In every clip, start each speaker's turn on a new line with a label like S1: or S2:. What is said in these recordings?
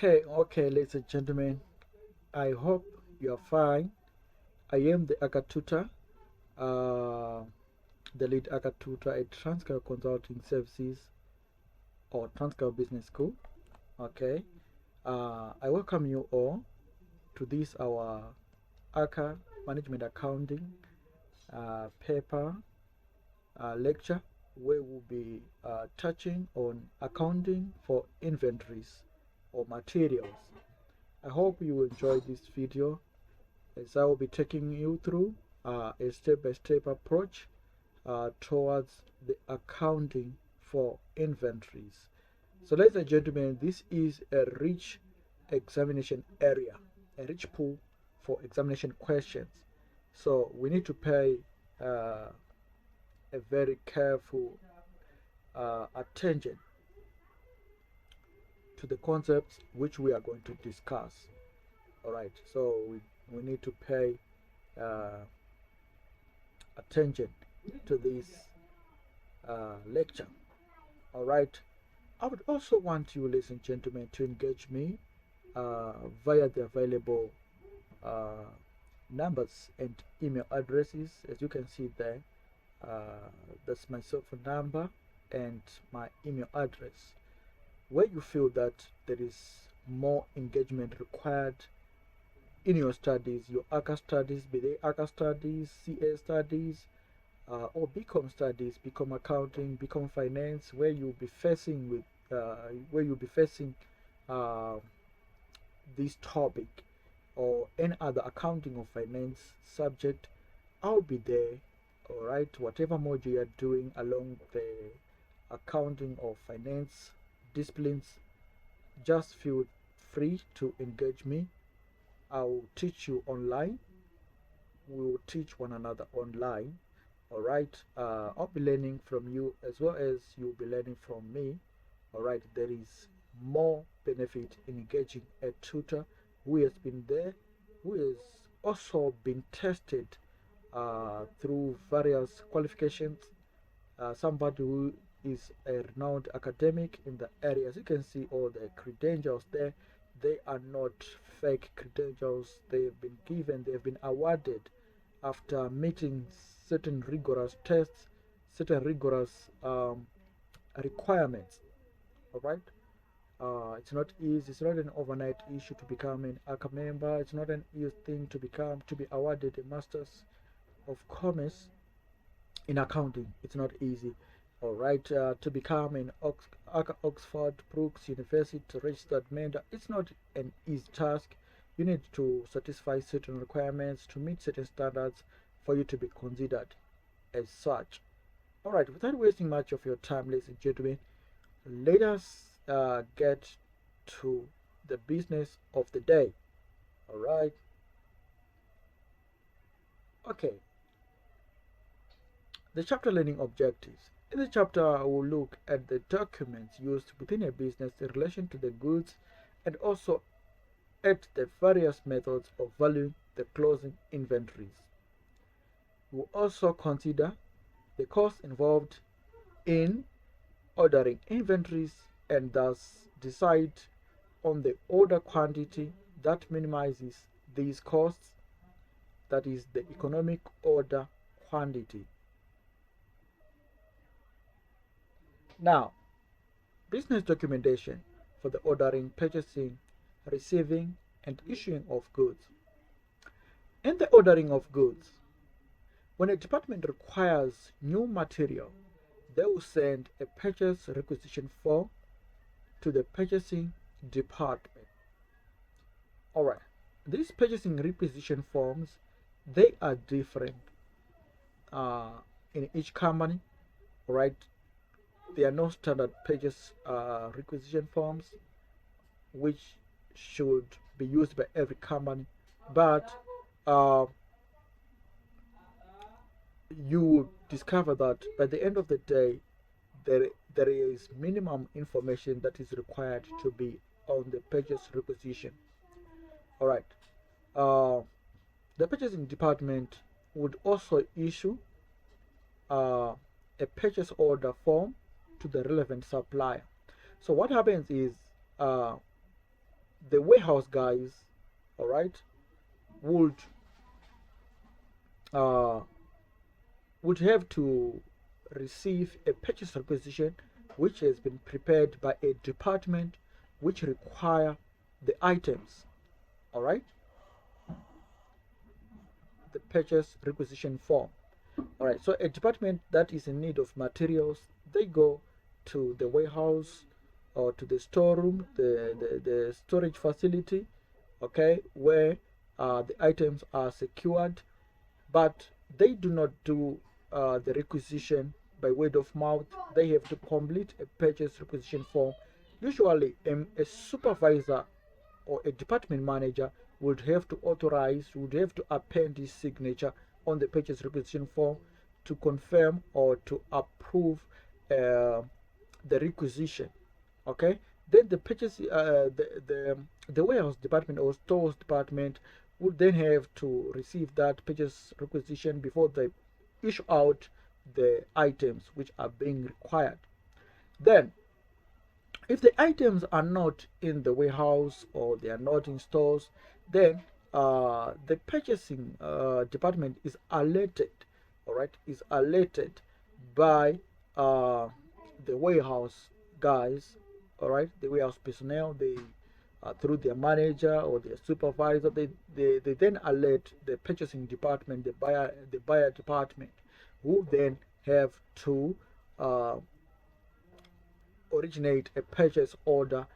S1: Okay, ladies and gentlemen. I hope you are fine. I am the ACCA tutor, uh, the lead ACCA tutor at Transcar Consulting Services or Transcar Business School. Okay, I welcome you all to this our ACCA Management Accounting paper lecture, where we'll be touching on accounting for inventories or materials. I hope you enjoy this video as I will be taking you through a step-by-step approach towards the accounting for inventories. So, ladies and gentlemen, this is a rich examination area, a rich pool for examination questions. So, we need to pay a very careful attention to the concepts which we are going to discuss. All right, so we need to pay uh, attention to this lecture. All right, I would also want you, ladies and gentlemen, to engage me via the available uh, numbers and email addresses. As you can see there, that's my cell phone number and my email address. Where you feel that there is more engagement required in your studies, your ACCA studies, be they ACCA studies, CA studies, or BCom studies, BCom accounting, BCom finance, where you'll be facing uh, this topic or any other accounting or finance subject, I'll be there. All right, whatever module you're doing along the accounting or finance disciplines, just feel free to engage me. I will teach you online. We will teach one another online. All right. I'll be learning from you as well as you'll be learning from me. All right. There is more benefit in engaging a tutor who has been there, who has also been tested through various qualifications. Somebody who is a renowned academic in the area. As you can see, all the credentials there, they are not fake credentials. They've been given, they've been awarded after meeting certain rigorous tests, certain rigorous requirements. All right. It's not easy. It's not an overnight issue to become an ACCA member. It's not an easy thing to be awarded a Masters of Commerce in accounting. It's not easy. All right, to become an Oxford Brookes University registered member, it's not an easy task. You need to satisfy certain requirements to meet certain standards for you to be considered as such. All right, without wasting much of your time, ladies and gentlemen, let us get to the business of the day. All right. Okay, the chapter learning objectives. In the chapter, I will look at the documents used within a business in relation to the goods and also at the various methods of valuing the closing inventories. We'll also consider the costs involved in ordering inventories and thus decide on the order quantity that minimizes these costs, that is the economic order quantity. Now, business documentation for the ordering, purchasing, receiving, and issuing of goods. In the ordering of goods, when a department requires new material, they will send a purchase requisition form to the purchasing department. Alright, these purchasing requisition forms, they are different in each company. Alright, there are no standard purchase requisition forms which should be used by every company, but you would discover that by the end of the day, there is minimum information that is required to be on the purchase requisition. All right. Uh, the purchasing department would also issue a purchase order form to the relevant supplier. So what happens is the warehouse guys, all right, would uh, would have to receive a purchase requisition which has been prepared by a department which require the items, all right, the purchase requisition form. All right, so a department that is in need of materials, they go to the warehouse or to the storeroom, the storage facility, okay, where the items are secured, but they do not do the requisition by word of mouth. They have to complete a purchase requisition form. Usually, a supervisor or a department manager would have to authorize, would have to append his signature on the purchase requisition form to confirm or to approve the requisition. Okay, then the purchase, the warehouse department or stores department would then have to receive that purchase requisition before they issue out the items which are being required. Then if the items are not in the warehouse or they are not in stores, then the purchasing department is alerted, all right, is alerted by the warehouse guys, all right, the warehouse personnel. They through their manager or their supervisor, they then alert the purchasing department, the buyer department, who then have to originate a purchase order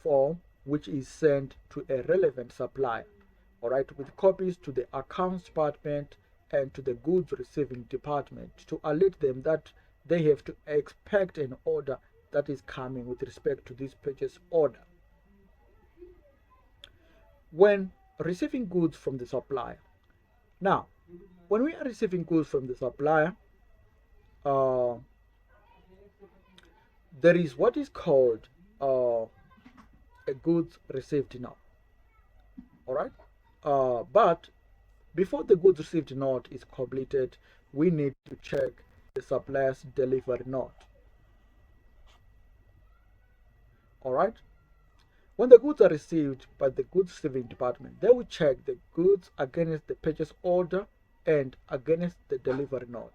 S1: form which is sent to a relevant supplier, all right, with copies to the accounts department and to the goods receiving department to alert them that they have to expect an order that is coming with respect to this purchase order. When receiving goods from the supplier, now when we are receiving goods from the supplier, uh, there is what is called a goods received note, all right, but before the goods received note is completed, we need to check the supplier's delivery note, all right. When the goods are received by the goods receiving department, they will check the goods against the purchase order and against the delivery note,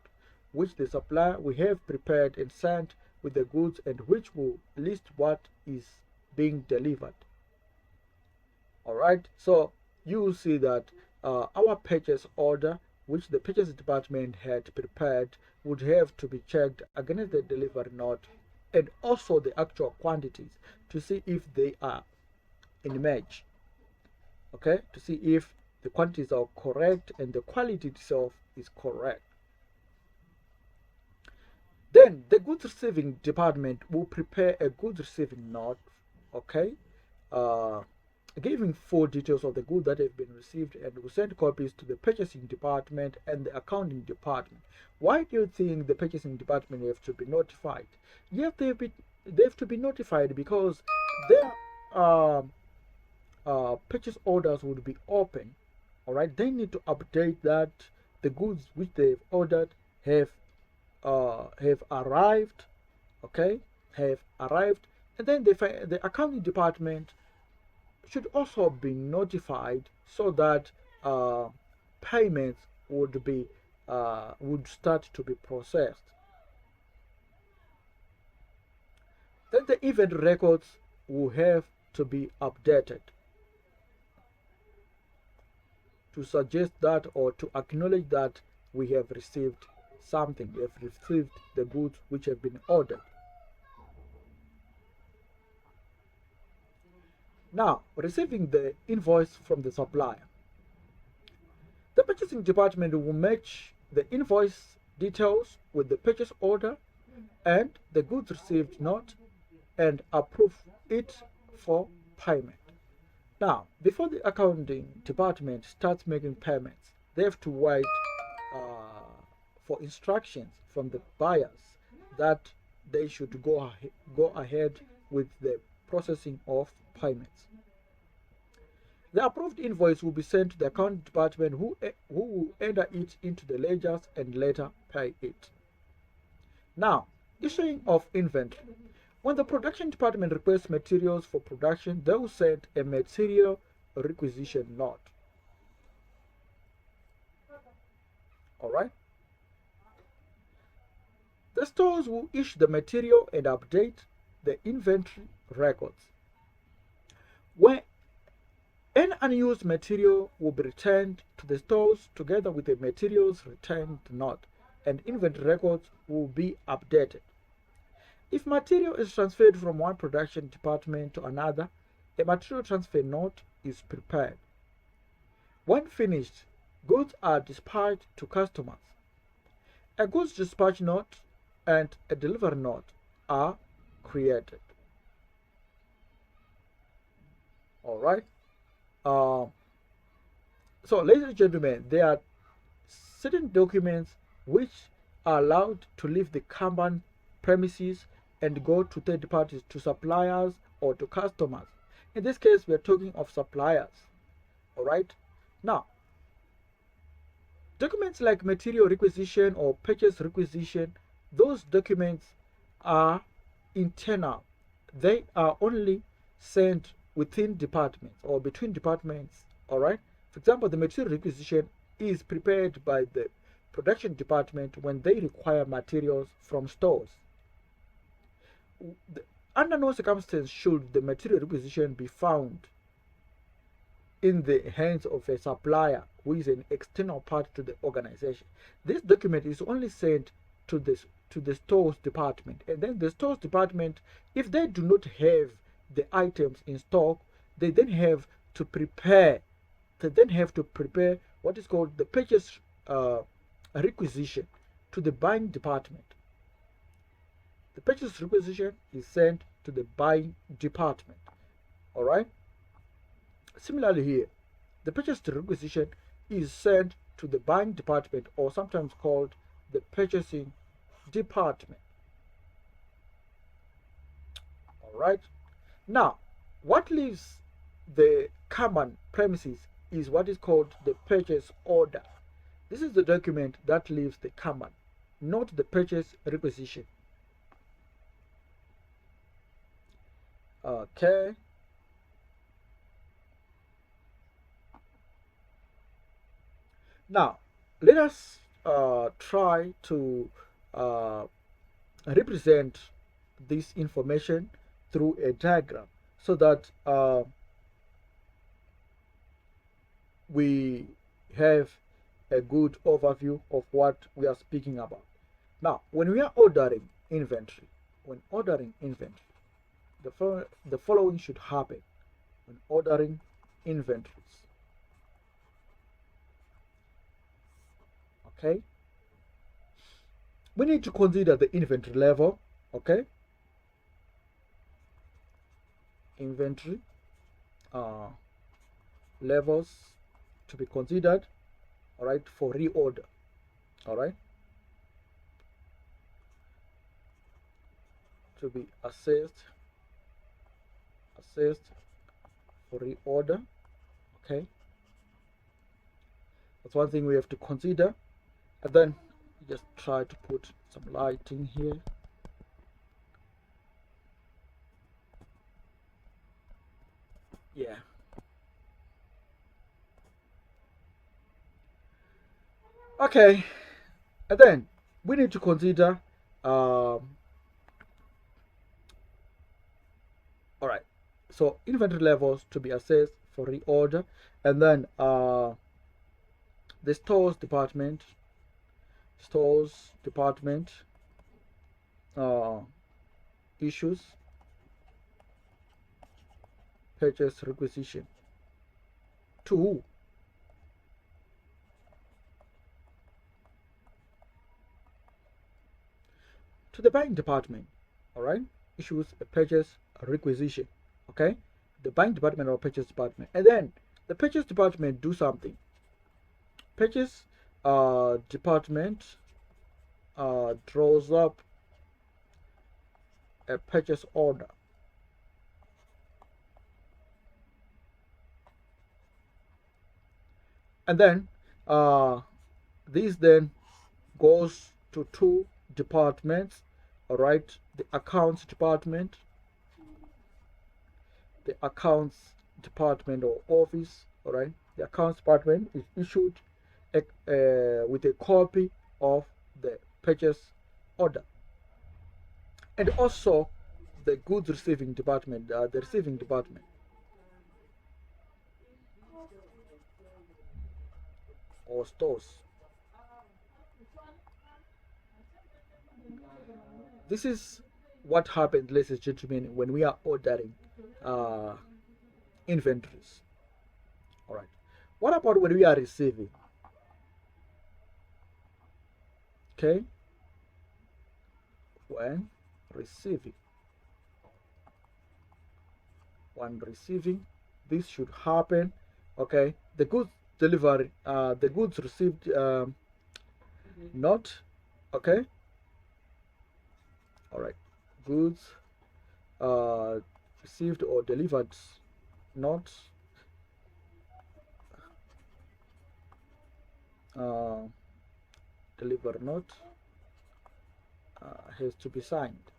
S1: which the supplier will have prepared and sent with the goods and which will list what is being delivered. All right, so you will see that our purchase order, which the purchase department had prepared, would have to be checked against the delivery note and also the actual quantities to see if they are in match, okay, to see if the quantities are correct and the quality itself is correct. Then the goods receiving department will prepare a goods receiving note, okay, uh, giving full details of the goods that have been received, and will send copies to the purchasing department and the accounting department. Why do you think the purchasing department have to be notified? Yes, they have to be notified because their purchase orders would be open. All right, they need to update that the goods which they've ordered have arrived, okay, have arrived, and then the accounting department should also be notified so that payments would start to be processed. Then the event records will have to be updated to suggest that or to acknowledge that we have received something, we have received the goods which have been ordered. Now, receiving the invoice from the supplier, the purchasing department will match the invoice details with the purchase order and the goods received note and approve it for payment. Now, before the accounting department starts making payments, they have to wait for instructions from the buyers that they should go ahead with the processing of payments. The approved invoice will be sent to the accounting department, who will enter it into the ledgers and later pay it. Now, issuing of inventory. When the production department requests materials for production, they will send a material requisition note. Alright? The stores will issue the material and update the inventory records. When an unused material will be returned to the stores together with the materials returned note, and inventory records will be updated. If material is transferred from one production department to another, a material transfer note is prepared. When finished, goods are dispatched to customers. A goods dispatch note and a delivery note are created. Alright? Uh, so, ladies and gentlemen, there are certain documents which are allowed to leave the company premises and go to third parties, to suppliers or to customers. In this case, we are talking of suppliers. Alright? Now, documents like material requisition or purchase requisition, those documents are internal. They are only sent within departments or between departments. Alright? For example, the material requisition is prepared by the production department when they require materials from stores. Under no circumstance should the material requisition be found in the hands of a supplier who is an external party to the organization. This document is only sent to the stores department, and then the stores department, if they do not have the items in stock, they then have to prepare what is called the purchase requisition to the buying department. The purchase requisition is sent to the buying department. All right. Similarly here, the purchase requisition is sent to the buying department, or sometimes called the purchasing department. All right. Now, what leaves the common premises is what is called the purchase order. This is the document that leaves the common, not the purchase requisition. Okay. Now, let us try to uh, represent this information through a diagram so that we have a good overview of what we are speaking about. Now, when we are ordering inventory, the following should happen when ordering inventories. Okay, we need to consider the inventory level. Okay, inventory levels to be considered. All right, for reorder. All right, to be assessed for reorder. Okay, that's one thing we have to consider. And then just try to put some lighting here. Yeah. Okay. And then we need to consider all right, so inventory levels to be assessed for reorder, and then the stores department issues purchase requisition to who? To the buying department. All right, issues a purchase requisition. Okay, the buying department or purchase department, and then the purchase department do something. Purchase department draws up a purchase order. And then this then goes to two departments. all right, the accounts department, or office, all right, the accounts department is issued with a copy of the purchase order, and also the goods receiving department, the receiving department or stores. This is what happens, ladies and gentlemen, when we are ordering uh, inventories. All right. What about when we are receiving? Okay. When receiving, this should happen. Okay. The goods delivery, the goods received, not. Okay. All right. Goods received or delivered not. Uh, deliver not has to be signed.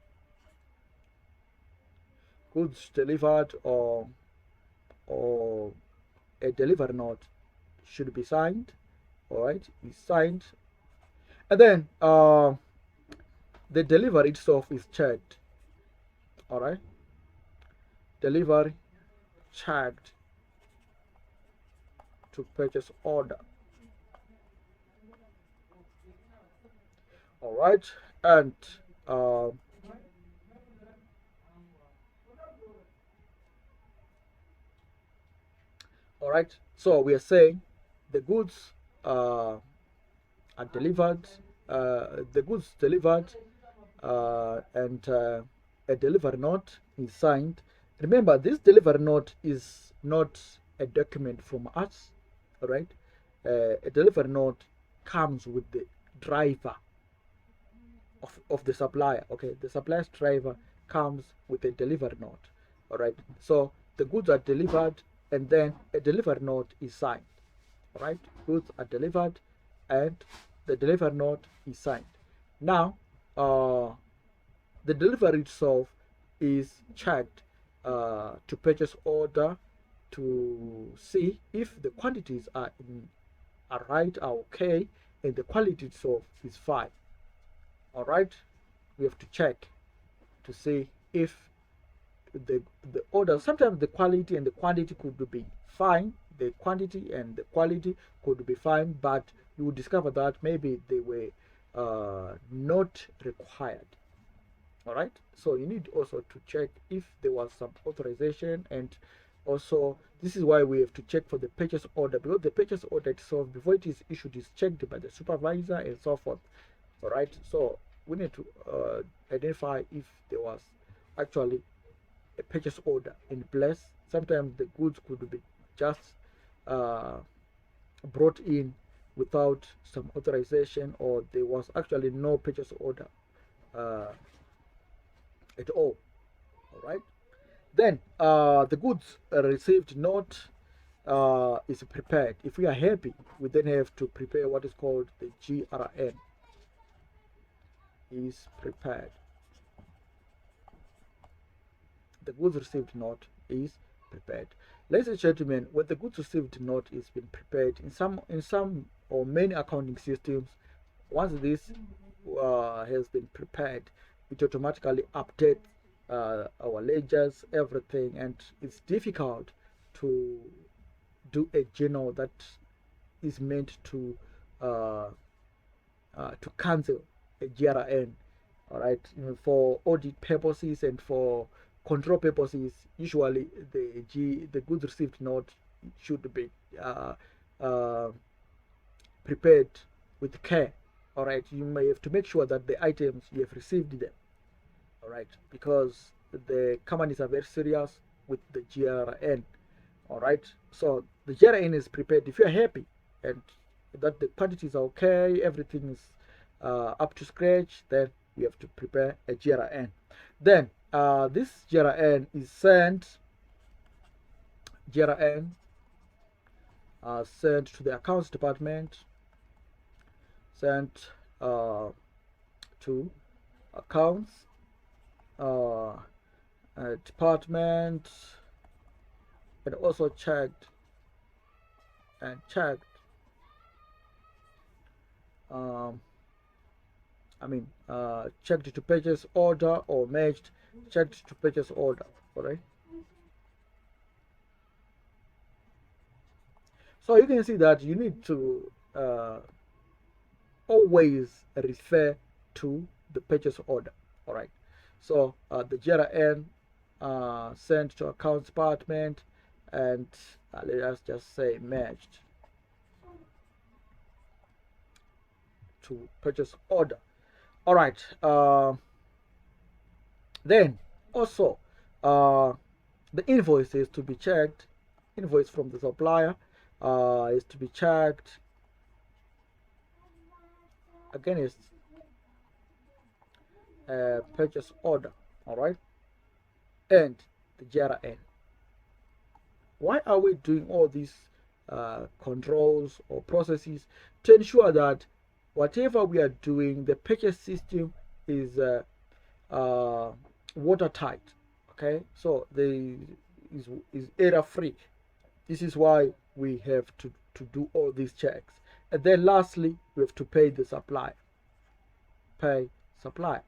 S1: Goods delivered or a deliver note should be signed. All right, is signed, and then the delivery itself is checked. All right, delivery checked to purchase order. All right, and all right, so we are saying the goods are delivered, the goods delivered, and a delivery note is signed. Remember, this delivery note is not a document from us, all right? A delivery note comes with the driver of the supplier. Okay, the supplier's driver comes with a delivery note. All right, so the goods are delivered, and then a delivery note is signed. All right, goods are delivered, and the delivery note is signed. Now, the delivery itself is checked to purchase order to see if the quantities are right, are okay, and the quality itself is fine. All right, we have to check to see if the order, sometimes the quality and the quantity could be fine, the quantity and the quality could be fine, but you will discover that maybe they were not required. All right, so you need also to check if there was some authorization, and also this is why we have to check for the purchase order, because the purchase order itself, before it is issued, is checked by the supervisor and so forth. All right, so we need to identify if there was actually a purchase order in place. Sometimes the goods could be just uh, brought in without some authorization, or there was actually no purchase order uh, at all. All right, then the goods received note is prepared. If we are happy, we then have to prepare what is called the GRN. Is prepared. The goods received note is prepared. Ladies and gentlemen, when the goods received note is been prepared in some or many accounting systems, once this has been prepared, it automatically updates our ledgers, everything, and it's difficult to do a journal that is meant to cancel a GRN. All right, for audit purposes and for control purposes, usually the goods received note should be uh, prepared with care. All right, you may have to make sure that the items you have received them. All right, because the companies are very serious with the GRN. All right, so the GRN is prepared. If you're happy and that the quantities are okay, everything is up to scratch, then we have to prepare a GRN. Then this GRN is sent sent to the accounts department, sent to accounts, uh, department, and also checked and checked um, checked to purchase order or matched checked to purchase order. All right. So you can see that you need to always refer to the purchase order. All right. So the GRN sent to accounts department, and let us just say matched to purchase order. All right. Then also the invoice is to be checked. Invoice from the supplier is to be checked against purchase order. All right, and the GRN. Why are we doing all these controls or processes? To ensure that whatever we are doing, the purchase system is watertight. Okay, so the is error free. This is why we have to do all these checks. And then lastly, we have to pay the supplier. Pay supplier.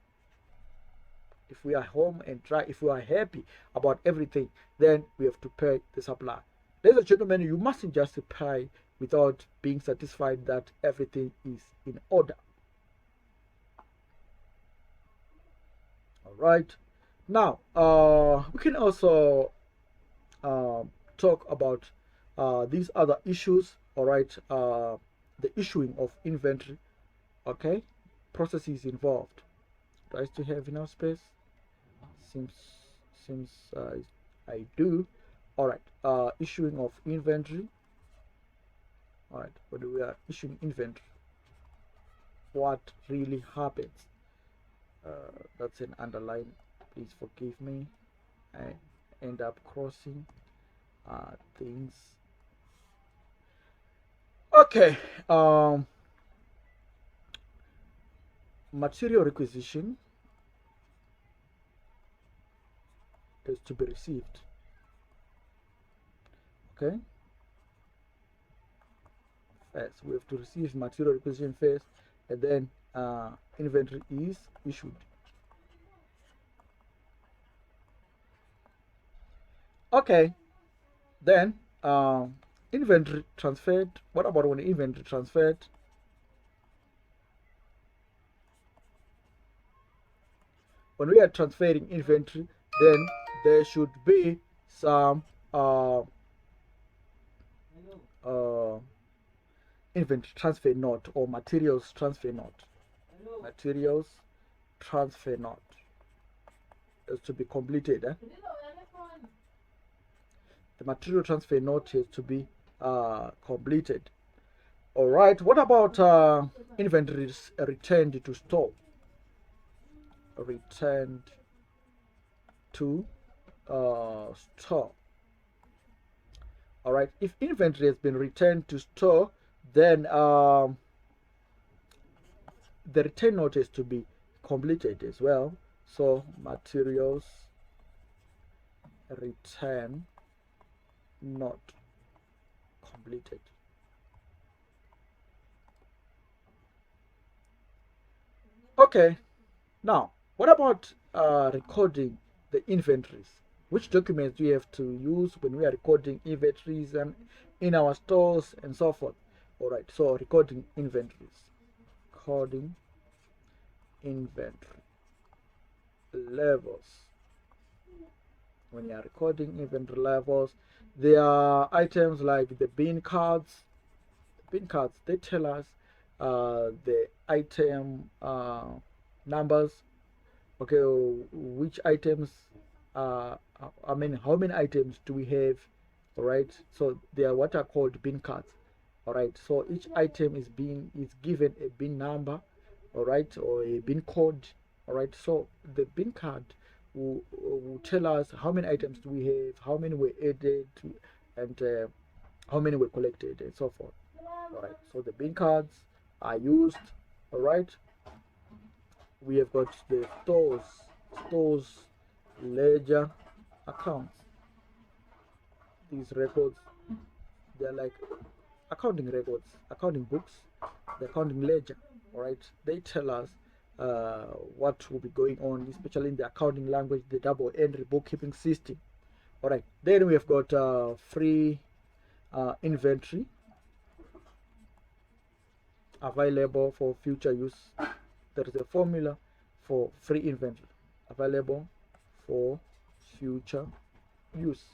S1: If we are home and if we are happy about everything, then we have to pay the supplier. Ladies and gentlemen, you mustn't just pay without being satisfied that everything is in order. All right. Now, we can also talk about these other issues. All right. The issuing of inventory. Okay. Processes involved. Do I still have enough space? Seems I do. All right. Issuing of inventory. All right. When we are issuing inventory, what really happens? That's an underline. Please forgive me. I end up crossing things. Okay. Material requisition is to be received. Okay. First, we have to receive material requisition first, and then inventory is issued. Okay. Then inventory transferred. What about when inventory transferred? When we are transferring inventory, then there should be some inventory transfer note or materials transfer note. Materials transfer note is to be completed. The material transfer note is to be completed. All right. What about inventories returned to store? Returned to store. All right. If inventory has been returned to store, then the return note is to be completed as well. So materials return not completed. Okay. Now, what about recording the inventories? Which documents do we have to use when we are recording inventories and in our stores and so forth? All right. So recording inventories. Recording inventory levels. When you are recording inventory levels, there are items like the bin cards. Bin cards, they tell us the item numbers. Okay, which items how many items do we have? All right, so they are what are called bin cards. All right, so each item is given a bin number, all right, or a bin code. All right, so the bin card will tell us how many items do we have, how many were added to, and how many were collected, and so forth. All right, so the bin cards are used. All right, we have got the stores stores ledger accounts. These records, they're like accounting records, accounting books, the accounting ledger. All right, they tell us what will be going on, especially in the accounting language, the double entry bookkeeping system. All right, then we have got free inventory available for future use. There is a formula for free inventory available for future use.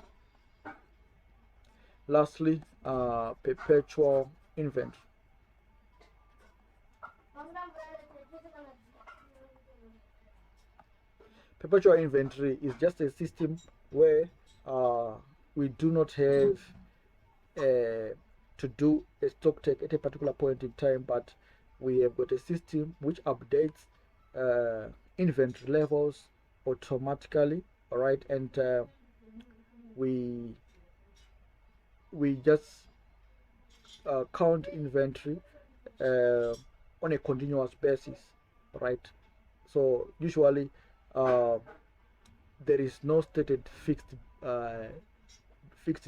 S1: Lastly, perpetual inventory. Perpetual inventory is just a system where we do not have to do a stock take at a particular point in time, but we have got a system which updates inventory levels automatically. All right, and we just count inventory on a continuous basis, right? So usually there is no stated fixed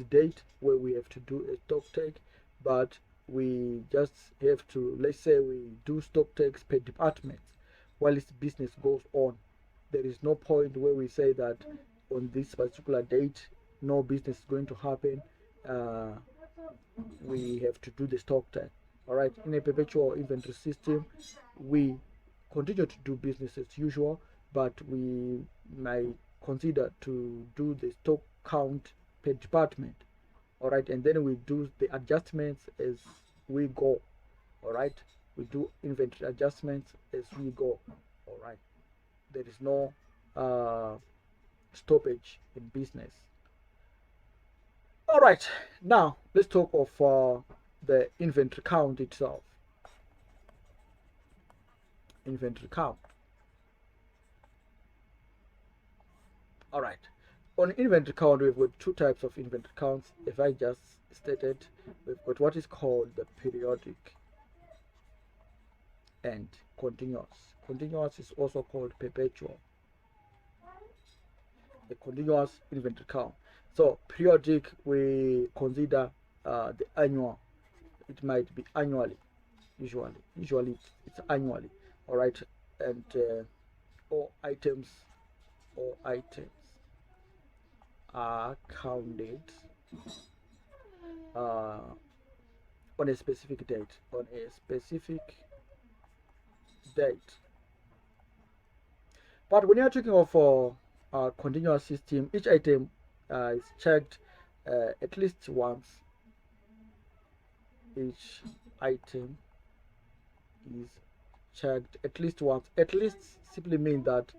S1: date where we have to do a stock take, but we just have to, let's say we do stock takes per department while this business goes on. There is no point where we say that on this particular date no business is going to happen. We have to do the stock take. All right, in a perpetual inventory system we continue to do business as usual, but we might consider to do the stock count per department. All right, and then we do the adjustments as we go. All right, we do inventory adjustments as we go. All right, there is no stoppage in business. All right, now let's talk of the inventory count itself. Inventory count. All right, on inventory count we've got two types of inventory counts. If I just stated, we've got what is called the periodic and continuous. Continuous is also called perpetual. The continuous inventory count. So periodic we consider the annual. It might be annually. Usually it's annually. All right, and all items are counted on a specific date. But when you're talking of a continuous system, each item is checked at least once. Each item is checked at least once. At least simply mean that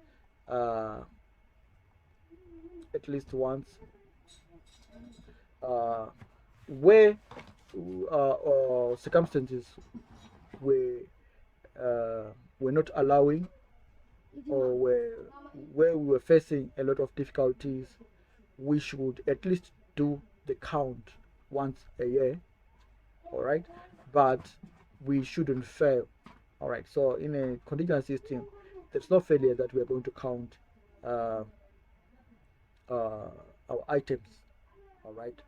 S1: at least once where circumstances were not allowing, or where we were facing a lot of difficulties, we should at least do the count once a year. All right, but we shouldn't fail. All right, so in a continuous system there's no failure that we are going to count our items. All right,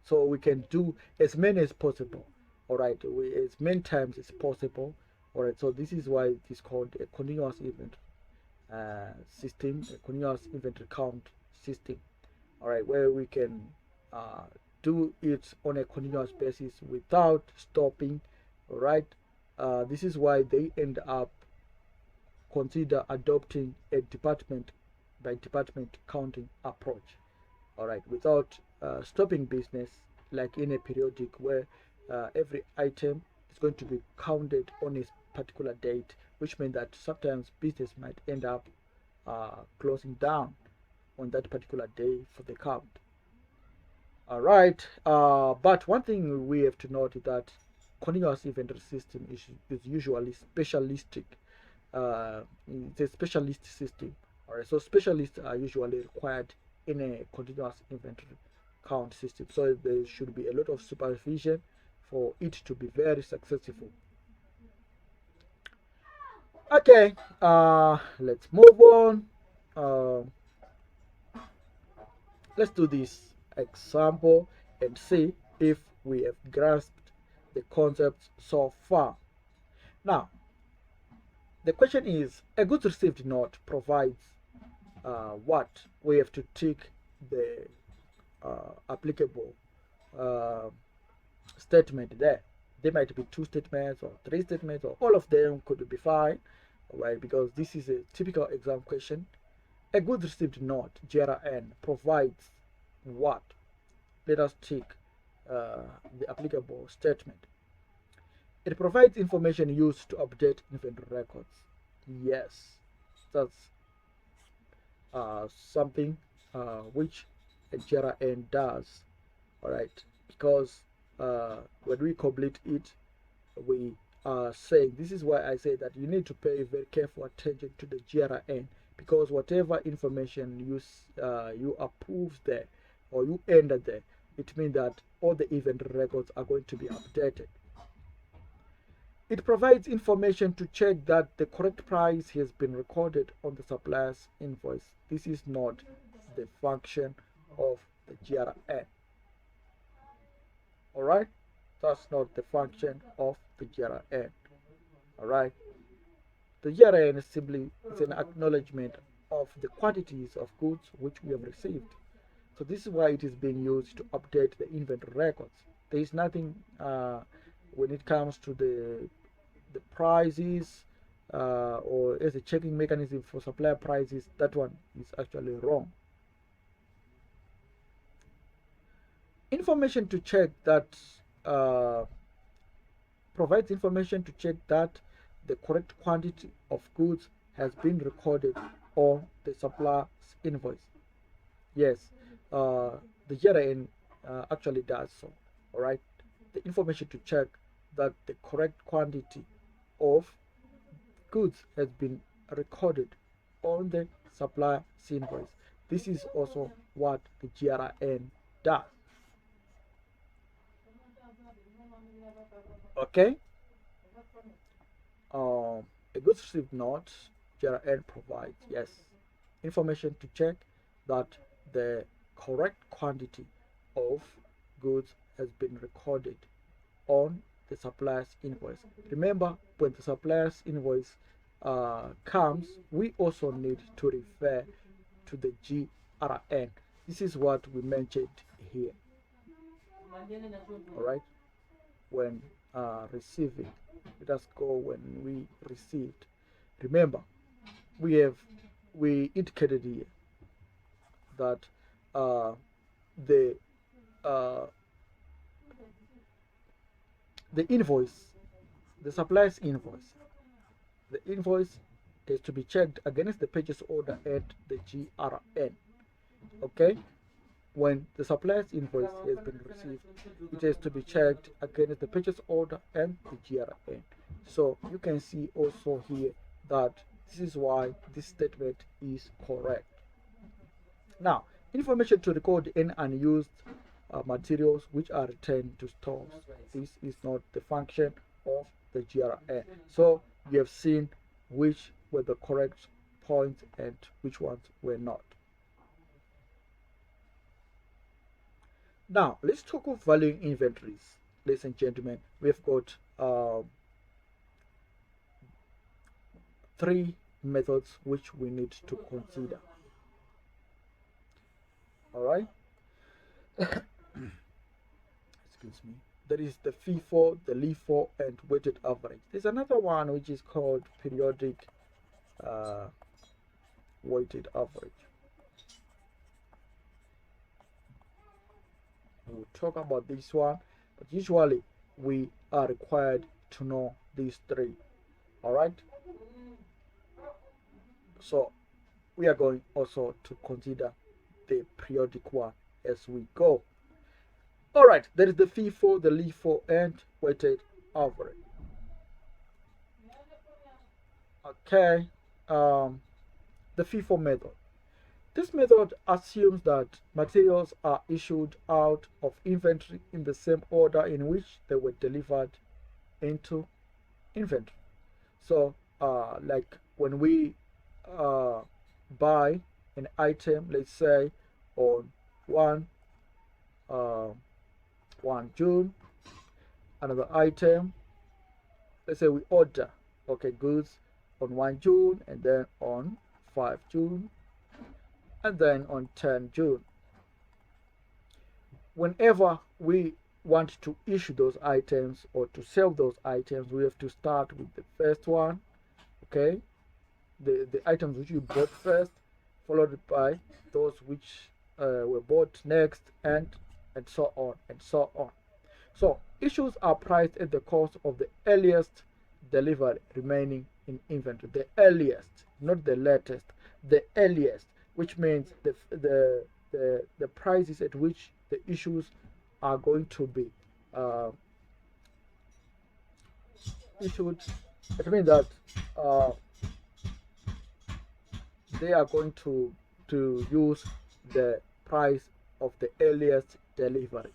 S1: so we can do as many as possible. All right, as many times as possible. All right, so this is why it is called a continuous inventory system, a continuous inventory count system. All right, where we can do it on a continuous basis without stopping. All right, this is why they end up consider adopting a department by department counting approach. All right, without stopping business like in a periodic where every item is going to be counted on a particular date, which means that sometimes business might end up closing down on that particular day for the count. All right, but one thing we have to note is that continuous inventory system is usually specialistic. It's a specialist system. All right, so specialists are usually required in a continuous inventory count system. So there should be a lot of supervision for it to be very successful. Okay, let's move on. um, let's do this example and see if we have grasped the concept so far. Now, the question is, a goods received note provides what? We have to tick the applicable uh, statement there. There might be two statements or three statements, or all of them could be fine, right? Because this is a typical exam question. A goods received note, GRN, provides what? Let us tick the applicable statement. It provides information used to update inventory records. Yes, that's something which a GRN does. All right, because when we complete it, we are saying, this is why I say that you need to pay very careful attention to the GRN, because whatever information you approve there or you enter there, it means that all the inventory records are going to be updated. It provides information to check that the correct price has been recorded on the supplier's invoice. This is not the function of the GRN. Alright? That's not the function of the GRN. Alright? The GRN is simply an acknowledgement of the quantities of goods which we have received. So this is why it is being used to update the inventory records. There is nothing when it comes to the prices or as a checking mechanism for supplier prices. That one is actually wrong. Information to check that provides information to check that the correct quantity of goods has been recorded on the supplier's invoice. Yes, the GRN actually does so. All right, the information to check that the correct quantity of goods has been recorded on the supplier's invoice. This is also what the GRN does. Okay. A goods received note, GRN provides, yes, information to check that the correct quantity of goods has been recorded on the supplier's invoice. Remember, when the supplier's invoice comes, we also need to refer to the GRN. This is what we mentioned here. All right, when receiving, let us go when we received. Remember, we indicated here that the uh, the invoice, the supplier's invoice, the invoice is to be checked against the purchase order at the GRN. Okay, when the supplier's invoice has been received, it has to be checked against the purchase order and the GRN. So you can see also here that this is why this statement is correct. Now, information to record any unused materials which are returned to stores. This is not the function of the GRN. So you have seen which were the correct points and which ones were not. Now, let's talk of valuing inventories. Ladies and gentlemen, we've got three methods which we need to consider. All right. Excuse me. There is the Fifo, the Lifo, and weighted average. There's another one which is called periodic weighted average. We'll talk about this one, but usually we are required to know these three. All right. So we are going also to consider the periodic one as we go. All right, there is the Fifo, the Lifo, and weighted average. Okay, the Fifo method. This method assumes that materials are issued out of inventory in the same order in which they were delivered into inventory. So, like when we buy an item, let's say on 1 uh, 1 June, another item, let's say we order, okay, goods on 1 June, and then on 5 June, and then on 10 June. Whenever we want to issue those items or to sell those items, we have to start with the first one, okay, the items which you bought first, followed by those which were bought next, and so on and so on. So issues are priced at the cost of the earliest delivery remaining in inventory. The earliest, not the latest, the earliest, which means the prices at which the issues are going to be issued. It means that uh, they are going to use the price of the earliest delivery.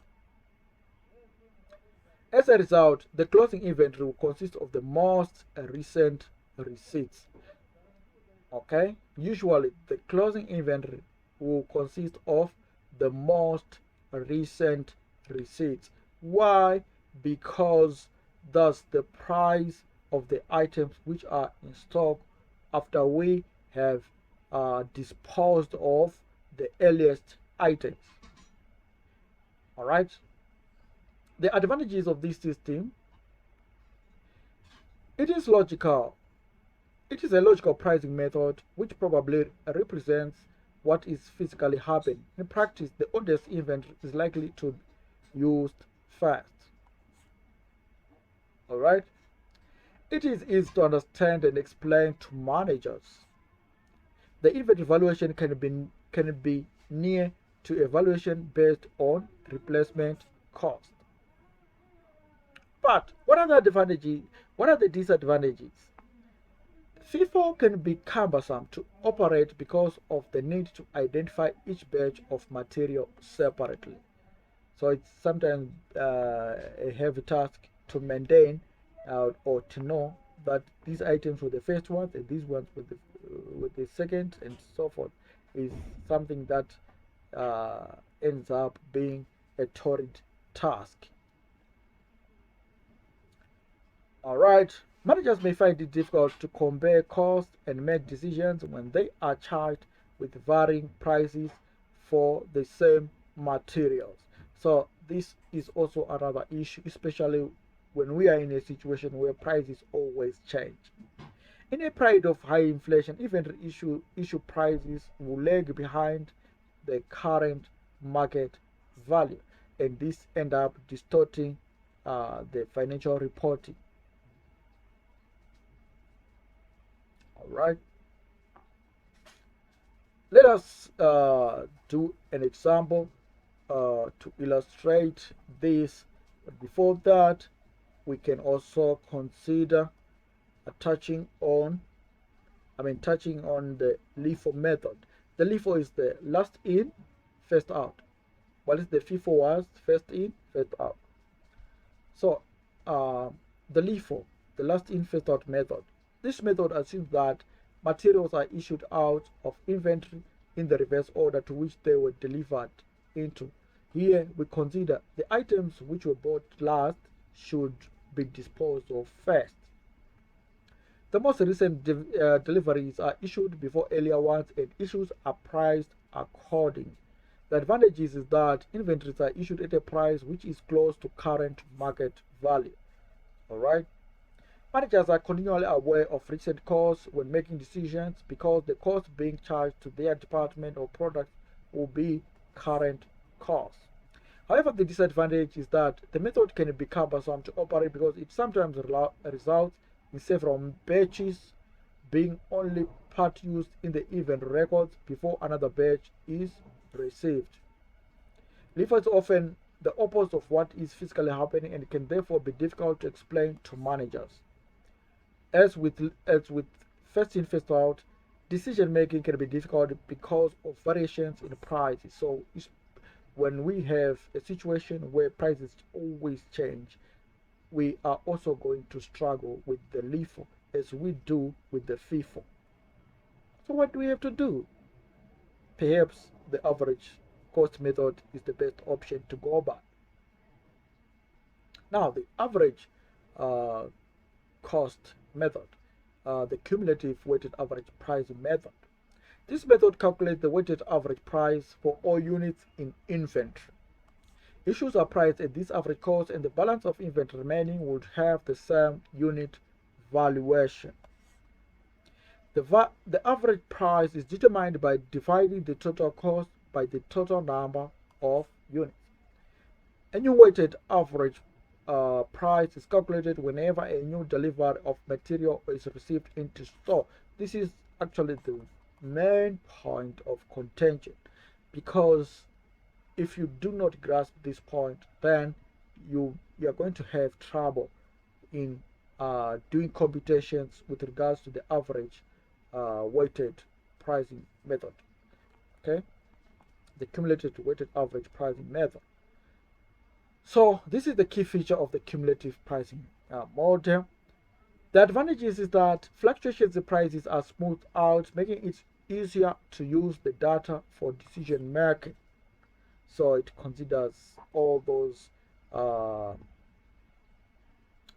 S1: As a result, the closing inventory will consist of the most recent receipts. Okay, usually the closing inventory will consist of the most recent receipts. Why? Because thus the price of the items which are in stock after we have disposed of the earliest items. All right. The advantages of this system: it is logical. It is a logical pricing method which probably represents what is physically happening. In practice, the oldest inventory is likely to be used first. All right. It is easy to understand and explain to managers. The inventory valuation can be near to evaluation based on replacement cost. But what are the advantages? What are the disadvantages? Fifo can be cumbersome to operate because of the need to identify each batch of material separately. So it's sometimes a heavy task to maintain or to know that these items were the first ones and these ones with the second, and so forth, is something that ends up being a torrid task. All right. Managers may find it difficult to compare costs and make decisions when they are charged with varying prices for the same materials. So this is also another issue, especially when we are in a situation where prices always change. In a period of high inflation, even issue prices will lag behind the current market value, and this end up distorting the financial reporting. All right. Let us do an example to illustrate this. But before that, we can also consider touching on the Lifo method. The Lifo is the last in, first out. What is the Fifo was? First in, first out. So the Lifo, the last in, first out method. This method assumes that materials are issued out of inventory in the reverse order to which they were delivered into. Here we consider the items which were bought last should be disposed of first. The most recent deliveries are issued before earlier ones, and issues are priced accordingly. The advantage is that inventories are issued at a price which is close to current market value. All right. Managers are continually aware of recent costs when making decisions because the cost being charged to their department or product will be current costs. However, the disadvantage is that the method can be cumbersome to operate because it sometimes results in several batches being only part used in the event records before another batch is received. Lifo is often the opposite of what is physically happening and can therefore be difficult to explain to managers. As with first in first out, decision making can be difficult because of variations in prices. So when we have a situation where prices always change, we are also going to struggle with the Lifo as we do with the Fifo. So what do we have to do? Perhaps the average cost method is the best option to go by. Now, the average uh, cost method, the cumulative weighted average pricing method. This method calculates the weighted average price for all units in inventory. Issues are priced at this average cost, and the balance of inventory remaining would have the same unit valuation. The average price is determined by dividing the total cost by the total number of units. A new weighted average price is calculated whenever a new delivery of material is received into store. This is actually the main point of contention, because if you do not grasp this point, then you are going to have trouble in doing computations with regards to the average weighted pricing method. Okay, the cumulative weighted average pricing method. So this is the key feature of the cumulative pricing model. The advantages is that fluctuations in prices are smoothed out, making it easier to use the data for decision making. So it considers all those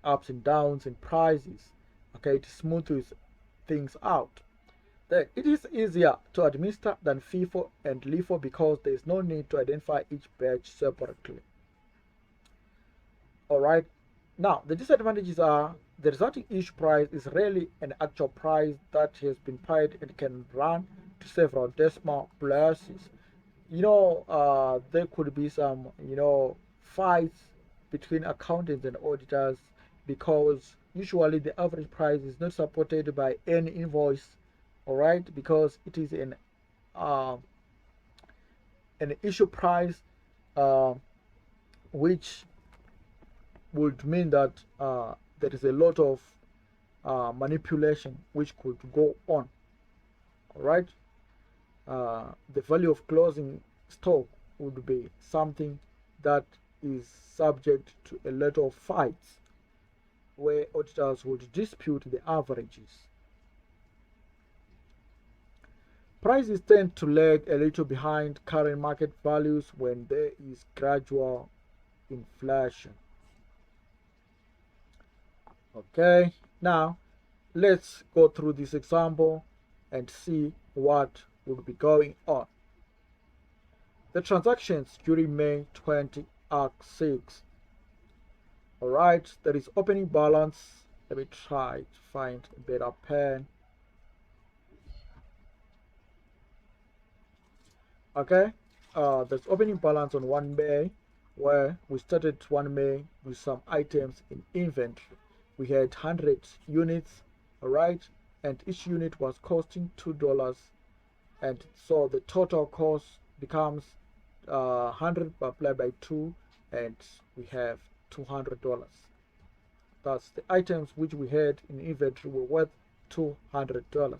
S1: ups and downs in prices. Okay, it smooths things out. Then it is easier to administer than Fifo and Lifo because there is no need to identify each batch separately. Alright, now the disadvantages are the resulting issue price is rarely an actual price that has been paid and can run to several decimal places. There could be some, fights between accountants and auditors because usually the average price is not supported by any invoice, all right, because it is an issue price, which would mean that there is a lot of manipulation which could go on. All right, the value of closing stock would be something that is subject to a lot of fights where auditors would dispute the averages. Prices tend to lag a little behind current market values when there is gradual inflation. Okay, now let's go through this example and see what would be going on. The transactions during May 20 Arc 6. Alright, there is opening balance. Let me try to find a better pen. Okay, there's opening balance on 1 May, where we started 1 May with some items in inventory. We had 100 units, alright, and each unit was costing $2, and so the total cost becomes 100 multiplied by 2, and we have $200. Thus the items which we had in inventory were worth $200.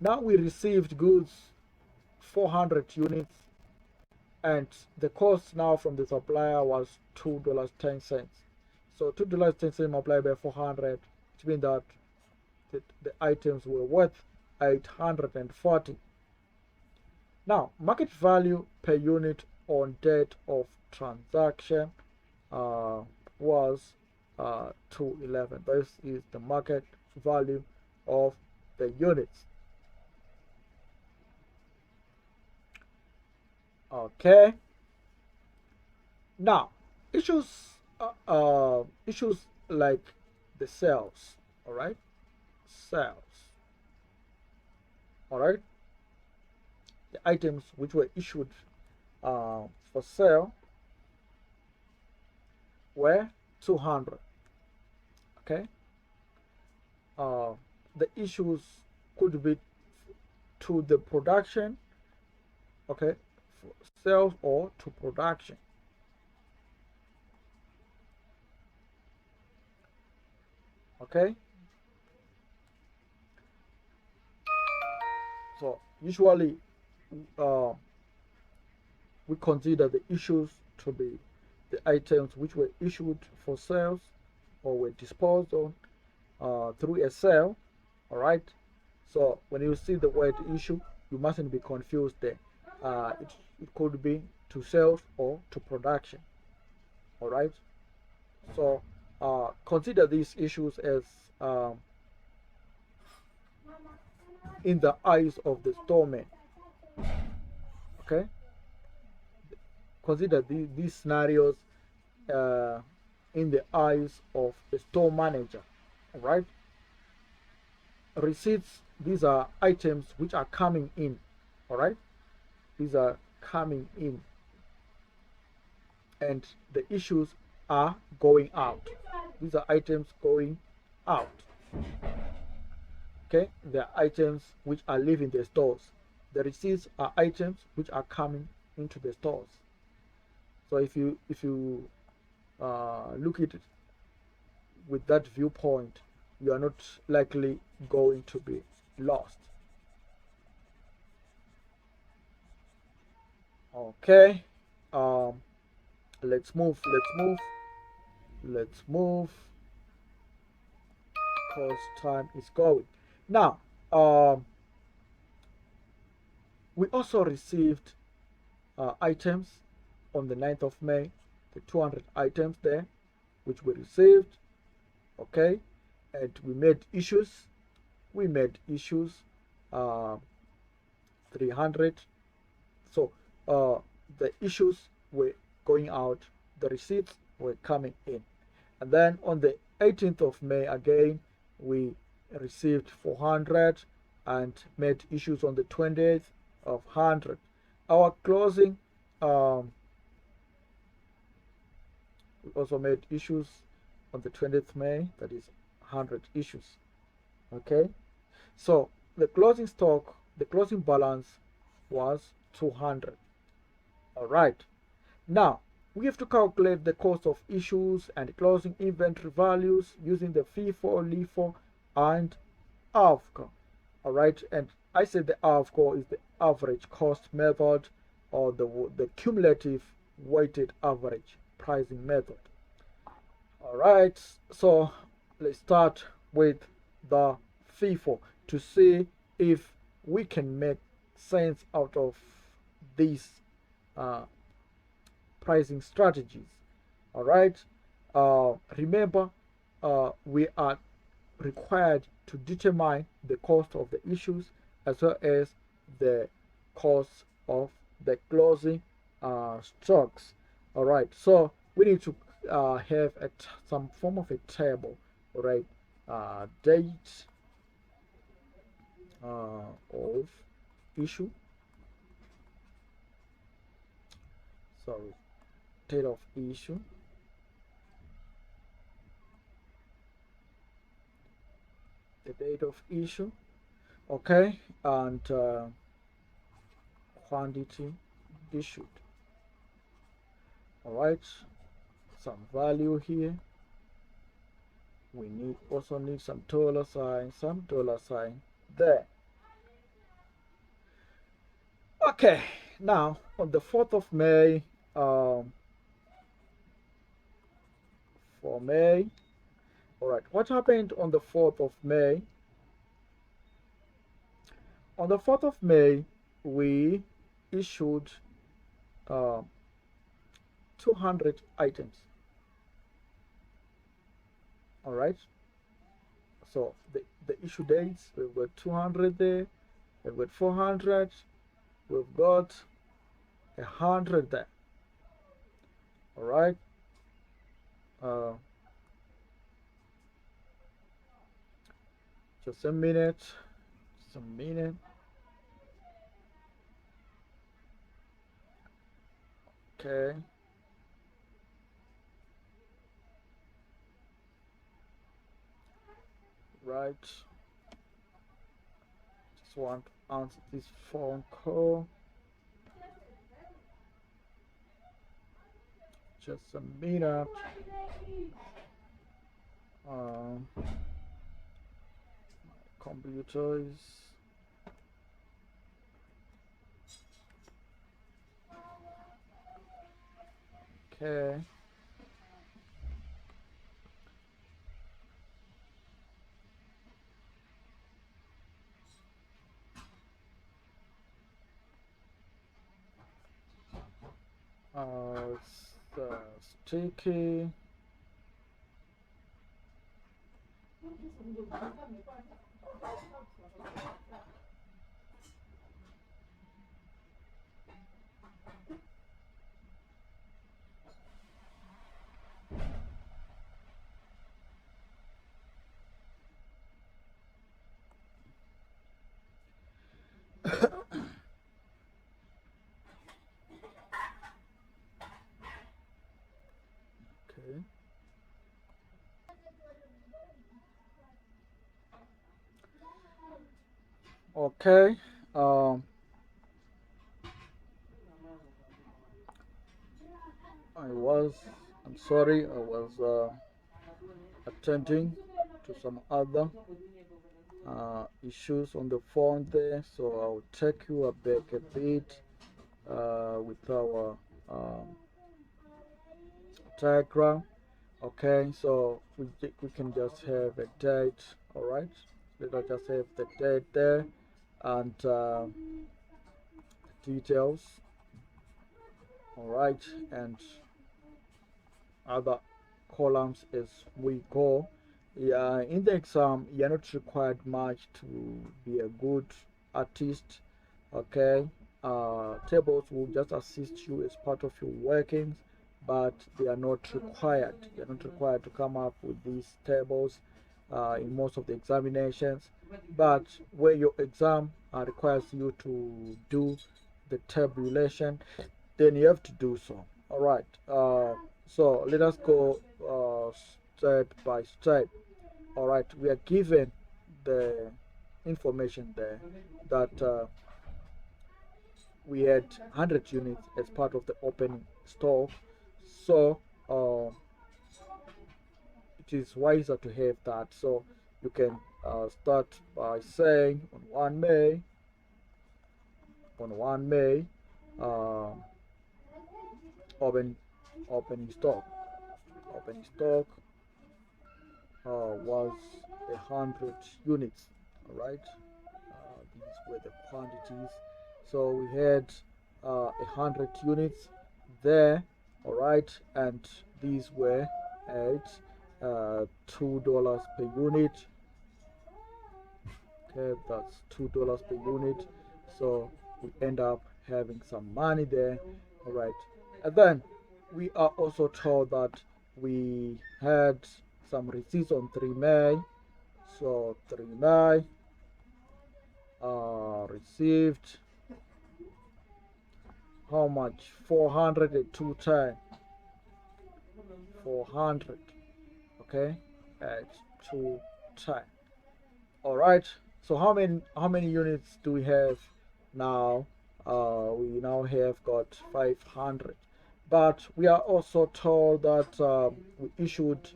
S1: Now we received goods 400 units, and the cost now from the supplier was $2.10. So $2.10 multiplied by 400, which means that the items were worth 840. Now, market value per unit on date of transaction was 211. This is the market value of the units. Okay. Now, issues like the sales, all right, sales, all right, the items which were issued for sale were 200. Okay, the issues could be to the production, okay, for sales or to production. Okay, so usually we consider the issues to be the items which were issued for sales or were disposed on through a sale, all right, So when you see the word issue, you mustn't be confused there. It could be to sales or to production. All right. So consider these issues as in the eyes of the storeman. Okay. Consider these scenarios uh, in the eyes of the store manager. All right. Receipts, these are items which are coming in. All right. These are coming in, and the issues are going out. These are items going out. Okay, they are items which are leaving the stores. The receipts are items which are coming into the stores. So if you look at it with that viewpoint, you are not likely going to be lost. Okay, um, let's move. Let's move because time is going. Now, we also received items on the 9th of May, the 200 items there, which we received, okay, and we made issues. We made issues, uh, 300. So the issues were going out, the receipts were coming in. And then on the 18th of May, again, we received 400 and made issues on the 20th of 100. Our closing, we also made issues on the 20th May, that is 100 issues. Okay, so the closing stock, the closing balance was 200. All right, now we have to calculate the cost of issues and closing inventory values using the FIFO, LIFO, and ACCA. All right, and I said the ACCA is the average cost method, or the cumulative weighted average pricing method. All right, so let's start with the FIFO to see if we can make sense out of these uh, pricing strategies. All right, remember, we are required to determine the cost of the issues as well as the cost of the closing stocks. All right, so we need to have some form of a table. All right, date of issue. Sorry, date of issue. The date of issue. Okay, and quantity issued. All right, some value here. We also need some dollar sign there. Okay, now on the 4th of May, for May, all right, what happened on the 4th of May? On the 4th of May, we issued uh, 200 items. All right, so the issue dates, we've got 200 there, we've got 400, we've got 100 there. All right, just a minute, just a minute. Okay, right, just want to answer this phone call. Just a minute. My computer is okay. Sticky. Okay. Okay. Um, I'm sorry, I was attending to some other issues on the phone there, so I'll take you back a bit with our diagram. Okay, so we can just have a date, all right? Let us just have the date there and details, all right, and other columns as we go. Yeah, in the exam, you're not required much to be a good artist. Okay, tables will just assist you as part of your workings, but they are not required. You're not required to come up with these tables in most of the examinations. But where your exam requires you to do the tabulation, then you have to do so. All right. So let us go step by step. All right. We are given the information there that we had 100 units as part of the opening stock. So it is wiser to have that. So you can start by saying on 1 May, uh, open opening stock. Opening stock was 100 units. All right, these were the quantities. So we had 100 units there. All right, and these were at $2 per unit. Okay, that's $2 per unit. So we end up having some money there. All right, and then we are also told that we had some receipts on 3 May. So 3 May received how much? 400 at 210. 400. Okay, at 210. All right. So how many units do we have now? We now have got 500, but we are also told that uh, we issued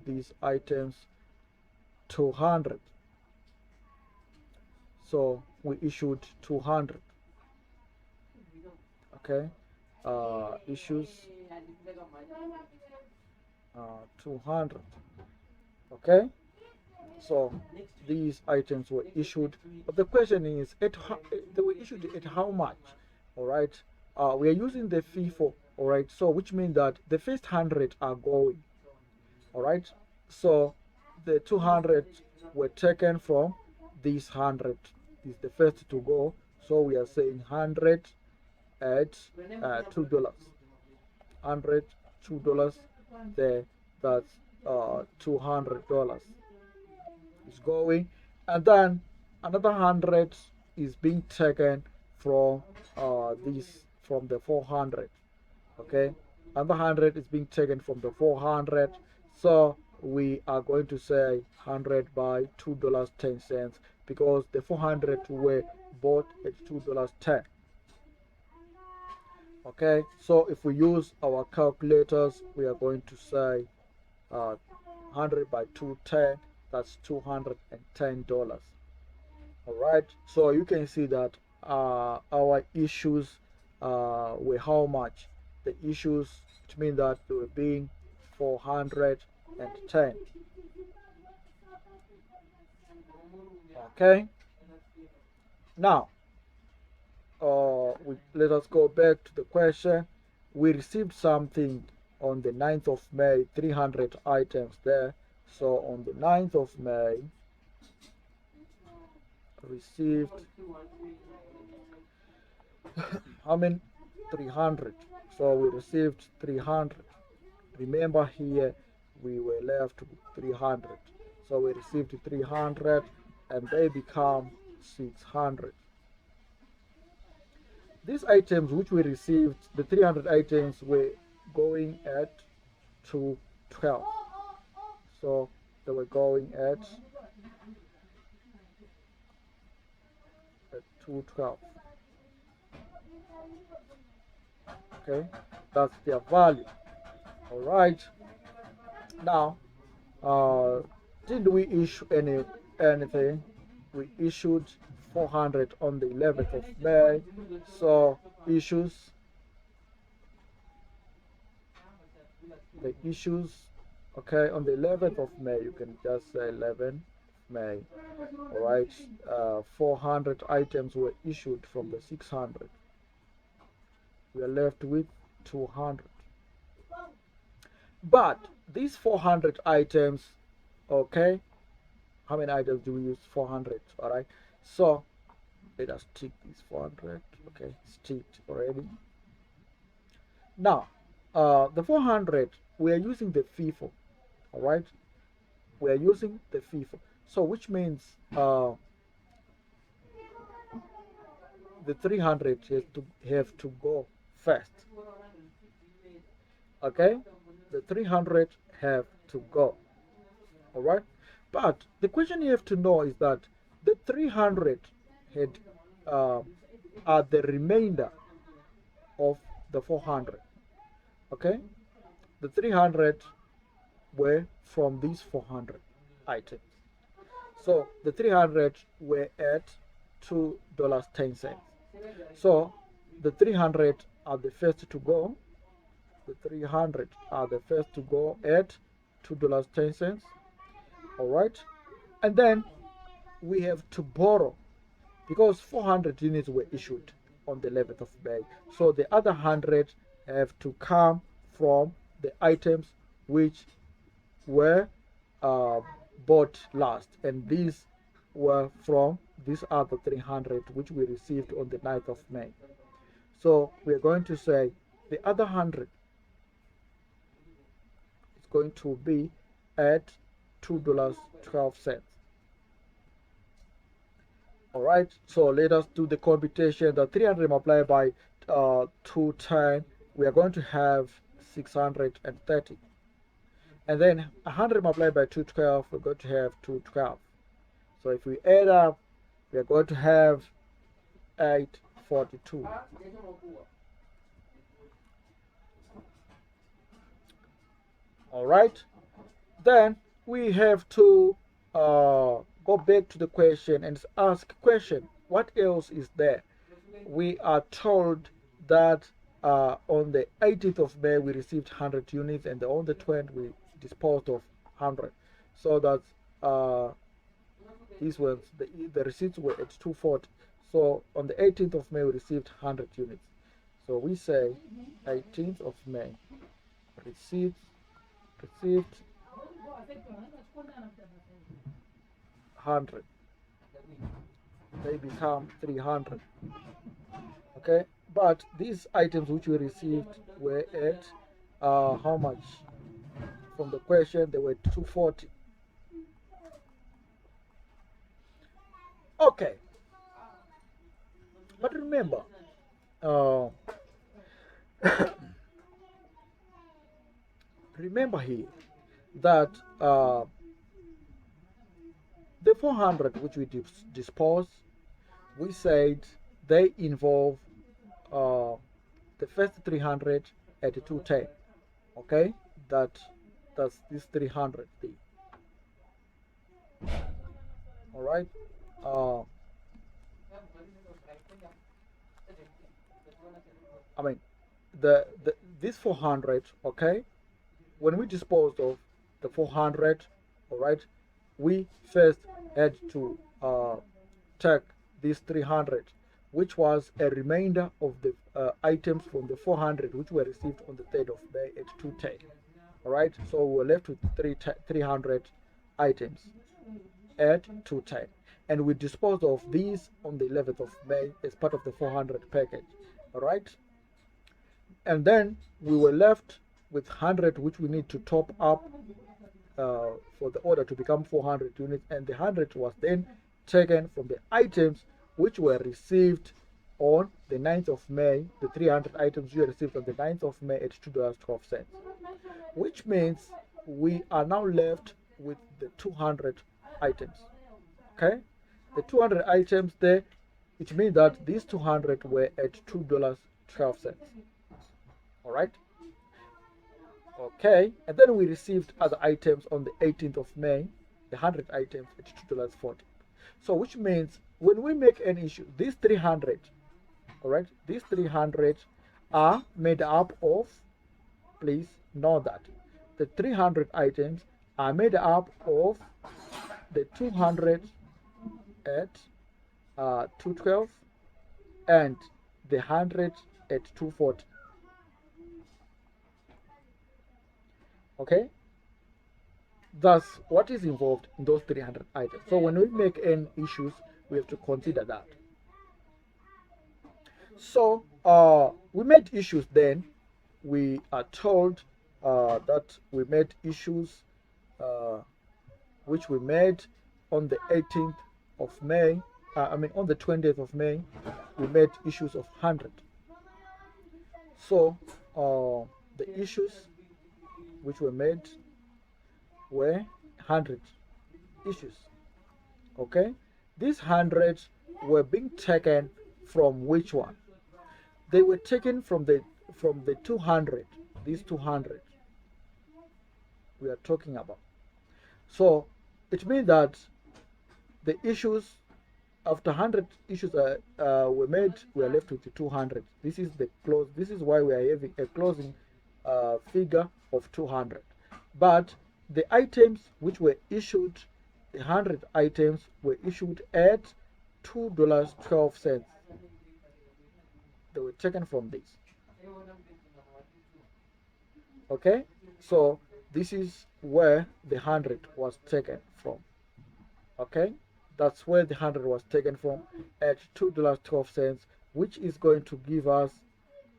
S1: these items 200. So we issued 200. Okay. Issues 200. Okay. So these items were issued, but the question is, they were issued at how much? All right. We are using the FIFO. All right. So which means that the first 100 are going. All right. So the 200 were taken from these 100. This is the first to go. So we are saying 100 at $2. 100 $2 there. That's $200 is going, and then another 100 is being taken from this from the 400. Okay, another 100 is being taken from the 400. So we are going to say 100 by $2.10 because the 400 were bought at $2.10. Okay, so if we use our calculators, we are going to say 100 by 210, that's $210. All right, so you can see that our issues were how much? The issues, which means that they were being 410. Okay, now let us go back to the question. We received something on the 9th of May, 300 items there. So on the 9th of May, received how many? 300. So we received 300. Remember here, we were left with 300. So we received 300 and they become 600. These items which we received, the 300 items were going at 212. So they were going at 212. Okay, that's their value. All right. Now, did we issue anything? We issued 400 on the 11th of May. So issues, the issues, okay, on the 11th of May, you can just say 11th May. All right, 400 items were issued from the 600. We are left with 200. But these 400 items, okay, how many items do we use? 400. All right, so let us tick these 400. Okay, it's ticked already. Now, the 400, we are using the Fifo. All right, we are using the Fifo. So which means the 300 have to go first. Okay, the 300 have to go. All right, but the question you have to know is that the 300 had are the remainder of the 400. Okay, the 300 were from these 400 items. So the 300 were at $2.10. So the 300 are the first to go. The 300 are the first to go at $2.10. All right, and then we have to borrow because 400 units were issued on the 11th of May. So the other 100 have to come from the items which were bought last, and these were from these other 300 which we received on the 9th of May. So we're going to say the other 100 is going to be at $2.12. All right, so let us do the computation. The 300 multiplied by 210, we are going to have 630. And then 100 multiplied by 212, we're going to have 212. So if we add up, we are going to have 842. All right, then we have to go back to the question and ask question, what else is there? We are told that on the 18th of May we received 100 units, and on the 20th we disposed of 100. So that's these ones, the receipts were at 240. So on the 18th of May we received 100 units. So we say 18th of May received 100. They become 300. Okay, but these items which we received were at how much? From the question, they were 240. Okay, but remember, remember here that the 400 which we dispose, we said they involve the first 300 at 210. Okay, that's this 300 thing. All right. I mean, this 400. Okay, when we disposed of the 400, all right, we first had to take this 300 which was a remainder of the items from the 400 which were received on the 3rd of May at 210. All right, so we're left with 300 items at 210, and we disposed of these on the 11th of May as part of the 400 package. All right, and then we were left with 100 which we need to top up for the order to become 400 units, and the 100 was then taken from the items which were received on the 9th of May. The 300 items you received on the 9th of May at $2.12, which means we are now left with the 200 items. Okay, the 200 items there, which means that these 200 were at $2.12. All right. Okay, and then we received other items on the 18th of May, the 100 items at $2.40. So which means when we make an issue, these 300, all right, these 300 are made up of, please know that the 300 items are made up of the 200 at 212 and the 100 at 240. Okay, that's what is involved in those 300 items. So when we make any issues, we have to consider that. So we made issues, then we are told that we made issues which we made on the 18th of May. On the 20th of May, we made issues of 100. So the issues which were made were 100 issues. Okay, these 100 were being taken from which one? They were taken from the 200. These 200 we are talking about. So it means that the issues, after 100 issues were made, we are left with the 200. This is the close. This is why we are having a closing figure of 200. But the items which were issued, the 100 items were issued at $2.12. They were taken from this. Okay, so this is where the 100 was taken from. Okay, that's where the 100 was taken from at $2.12, which is going to give us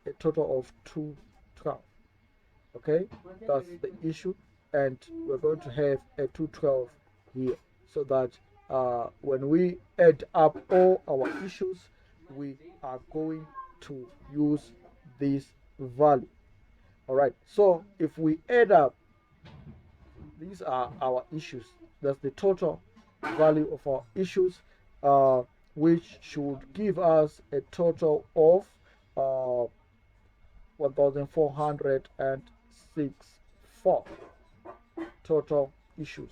S1: a total of 212. Okay, that's the issue, and we're going to have a 212 here, so that when we add up all our issues, we are going to use this value. All right, so if we add up, these are our issues. That's the total value of our issues, which should give us a total of 1,464 total issues.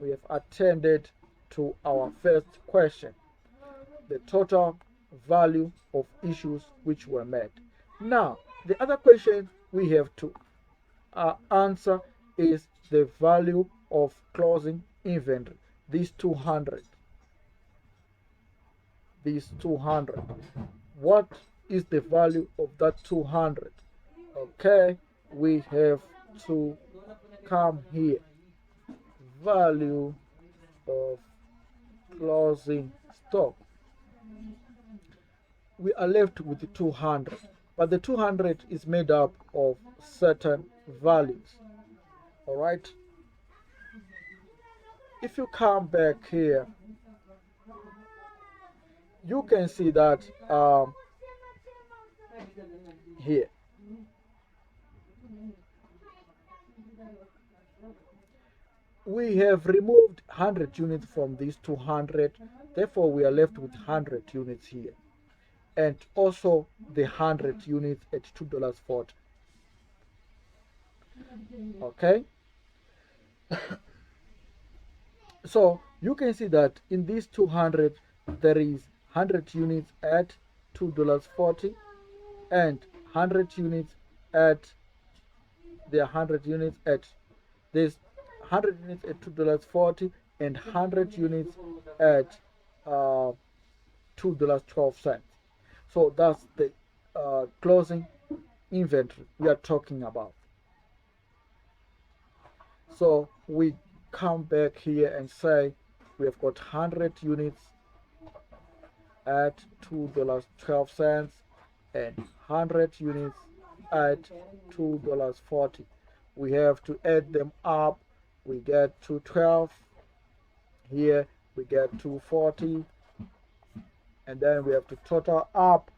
S1: We have attended to our first question, the total value of issues which were made. Now, the other question we have to answer is the value of closing inventory. These 200. What is the value of that 200? Okay, we have to come here. Value of closing stock. We are left with the 200, but the 200 is made up of certain values. All right, if you come back here, you can see that here we have removed 100 units from these 200, therefore we are left with 100 units here, and also the 100 units at $2.40. Okay, so you can see that in these 200 there is 100 units at $2.40 and 100 units at there's 100 units at $2.40 and 100 units at $2.12. So that's the closing inventory we are talking about. So we come back here and say we have got 100 units at $2.12 and 100 units at $2.40. We have to add them up. We get 212. Here we get 240, and then we have to total up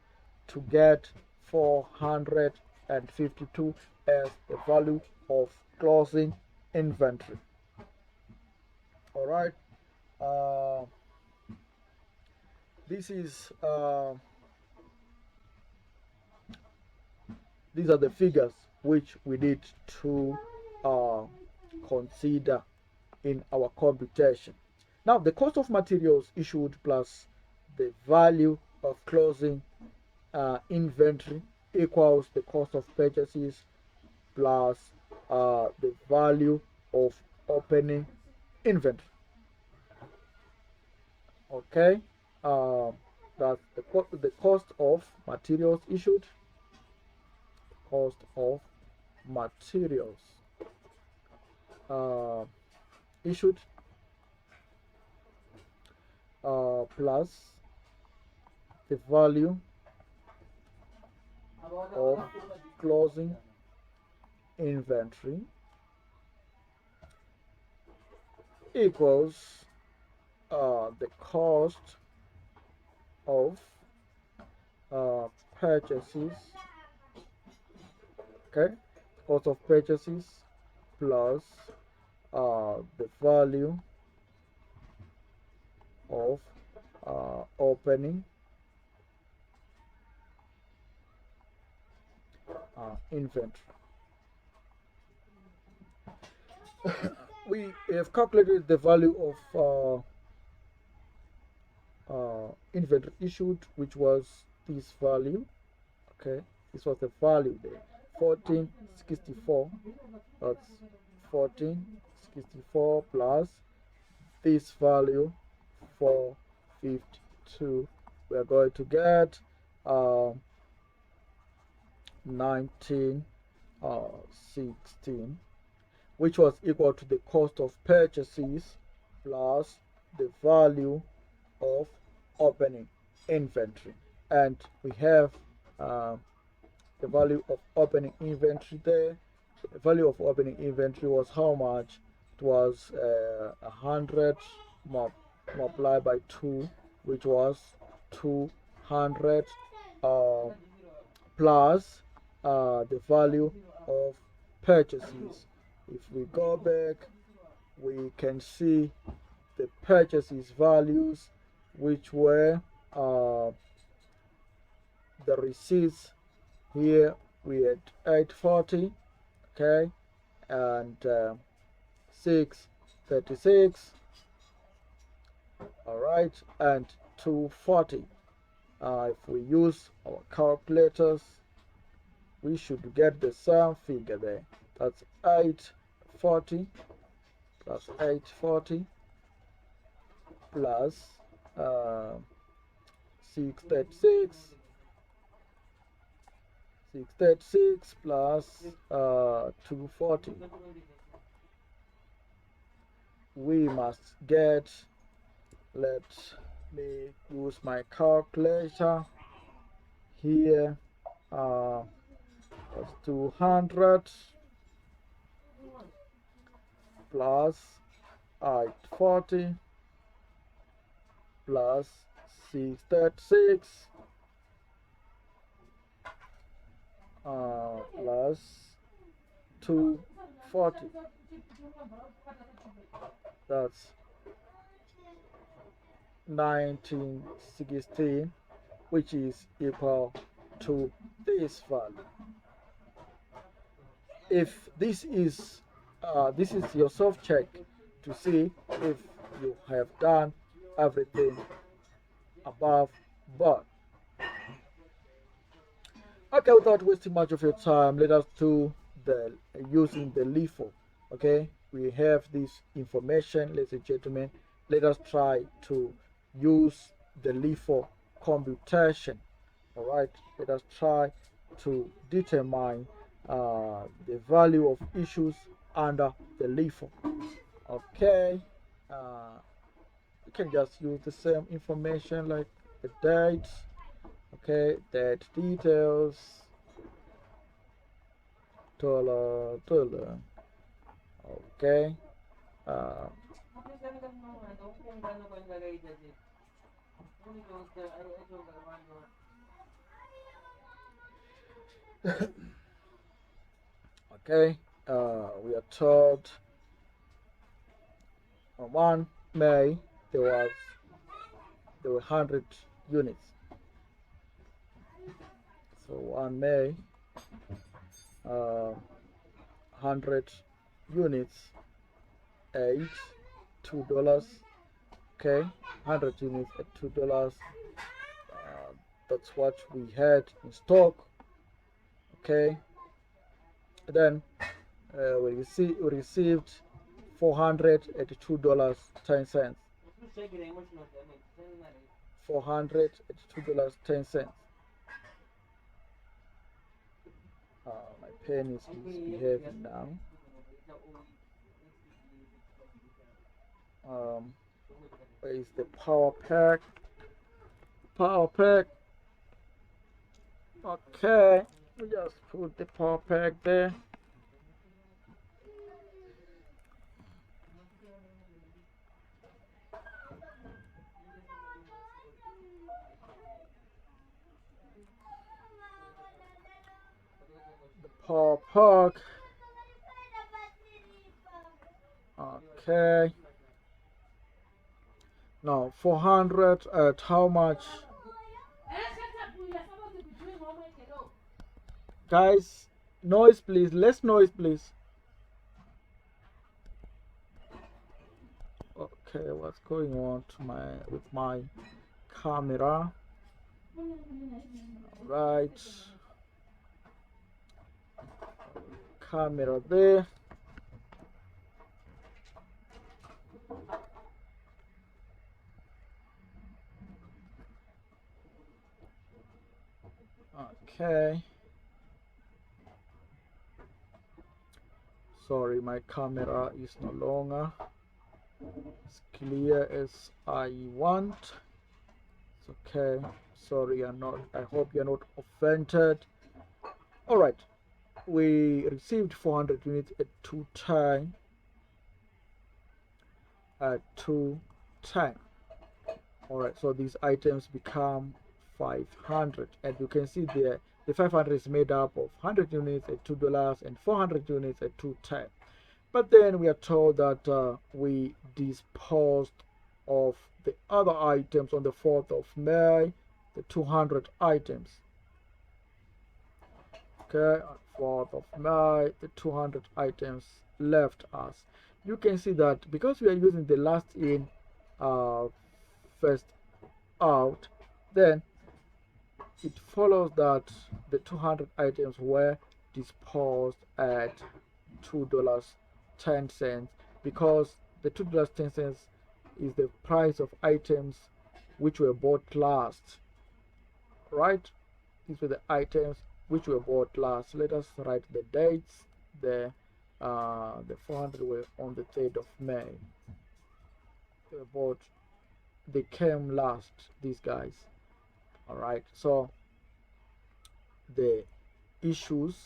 S1: to get 452 as the value of closing inventory. All right. These are the figures which we need to consider in our computation. Now, the cost of materials issued plus the value of closing inventory equals the cost of purchases plus the value of opening inventory. Okay, that's the cost of materials issued. Cost of materials issued plus the value of closing inventory equals the cost of purchases. Okay, cost of purchases plus the value of opening inventory. We have calculated the value of inventory issued, which was this value. Okay, this was the value there, 1464. That's 1464 plus this value 452. We are going to get 1916, which was equal to the cost of purchases plus the value of opening inventory. And we have the value of opening inventory there. The value of opening inventory was how much? It was 100 multiplied by 2, which was 200 plus the value of purchases. If we go back, we can see the purchases values, which were the receipts. Here we had 840, okay, and 636, all right, and 240. If we use our calculators, we should get the same figure there. That's 840 plus 840 plus 636 plus 240. We must get, let me use my calculator here, that's 200 plus 840 plus 636 plus 240. That's 1916, which is equal to this value. If this is your soft check to see if you have done everything above board. Okay, without wasting much of your time, let us do the using the Lifo. Okay, we have this information, ladies and gentlemen. Let us try to use the Lifo computation. All right, let us try to determine the value of issues under the Lifo. Okay, you can just use the same information like the date. Okay, date details, dollar. Okay. Uh, okay. We are told on 1 May there were 100 units. So 1 May, 100 units at $2. Okay, 100 units at $2. That's what we had in stock. Okay, then we received 400 at $2.10. 400 at $2.10. My pen is misbehaving now. Where is the power pack? Power pack. Okay, we just put the power pack there. The power pack. Okay. Now 400 at how much? Guys, noise please, less noise please. Okay, what's going on with my camera? Right, camera there. Okay, sorry, my camera is no longer as clear as I want. It's okay, sorry, I hope you're not offended. All right, we received 400 units at 210. At 210. All right, so these items become 500, and you can see there the 500 is made up of 100 units at $2 and 400 units at 210. But then we are told that we disposed of the other items on the 4th of May, the 200 items. Okay, on 4th of May, the 200 items left us. You can see that because we are using the last in, first out, then it follows that the 200 items were disposed at $2.10 because the $2.10 is the price of items which were bought last. Right? These were the items which were bought last. Let us write the dates there. The 400 were on the 3rd of May. They came last, these guys. All right, so the issues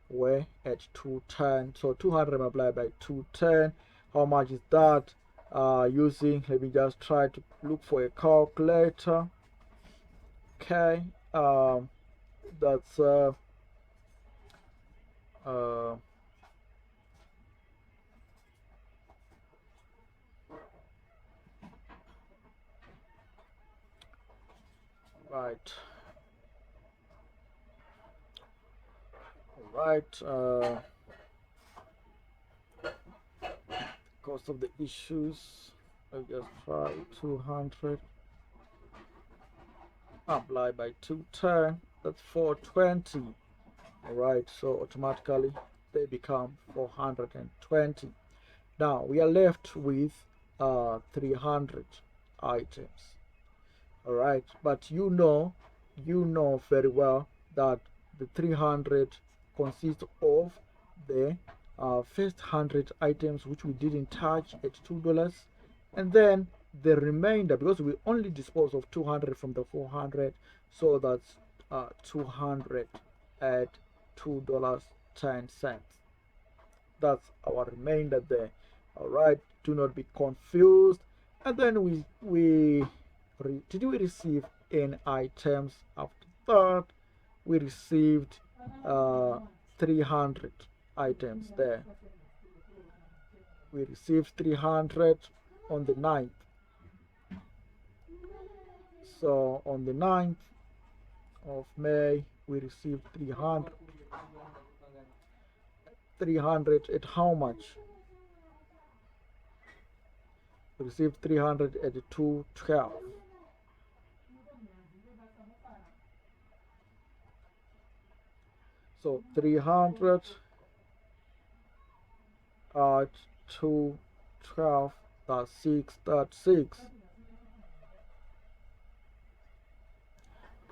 S1: were at 210. So 200 multiplied by 210, how much is that? Using, let me just try to look for a calculator. Okay, that's right. Cost of the issues, I'll just try 200 multiplied by 210, that's 420. All right, so automatically they become 420. Now we are left with 300 items. All right, but you know very well that the 300 consists of the first 100 items which we didn't touch at $2, and then the remainder, because we only dispose of 200 from the 400, so that's 200 at $2.10. That's our remainder there. All right, do not be confused. And then did we receive any items after that? We received 300 items there. We received 300 on the 9th. So on the 9th of May, we received 300. 300 at how much? We received 300 at 212. So 300 at 212, that's 6, that's 6.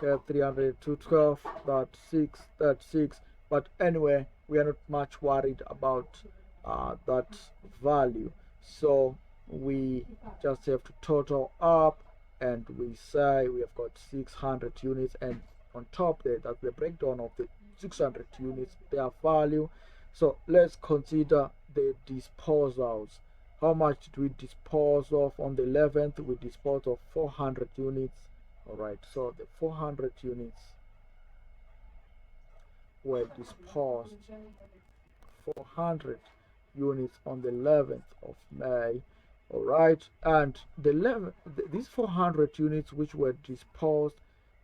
S1: Okay, 300 to 12, that's 6, that's 6. But anyway, we are not much worried about that value. So we just have to total up, and we say we have got 600 units, and on top there, that's the breakdown of the 600 units, their value. So let's consider the disposals. How much did we dispose of on the 11th? We disposed of 400 units. All right, so the 400 units were disposed. 400 units on the 11th of May. All right, and these 400 units which were disposed,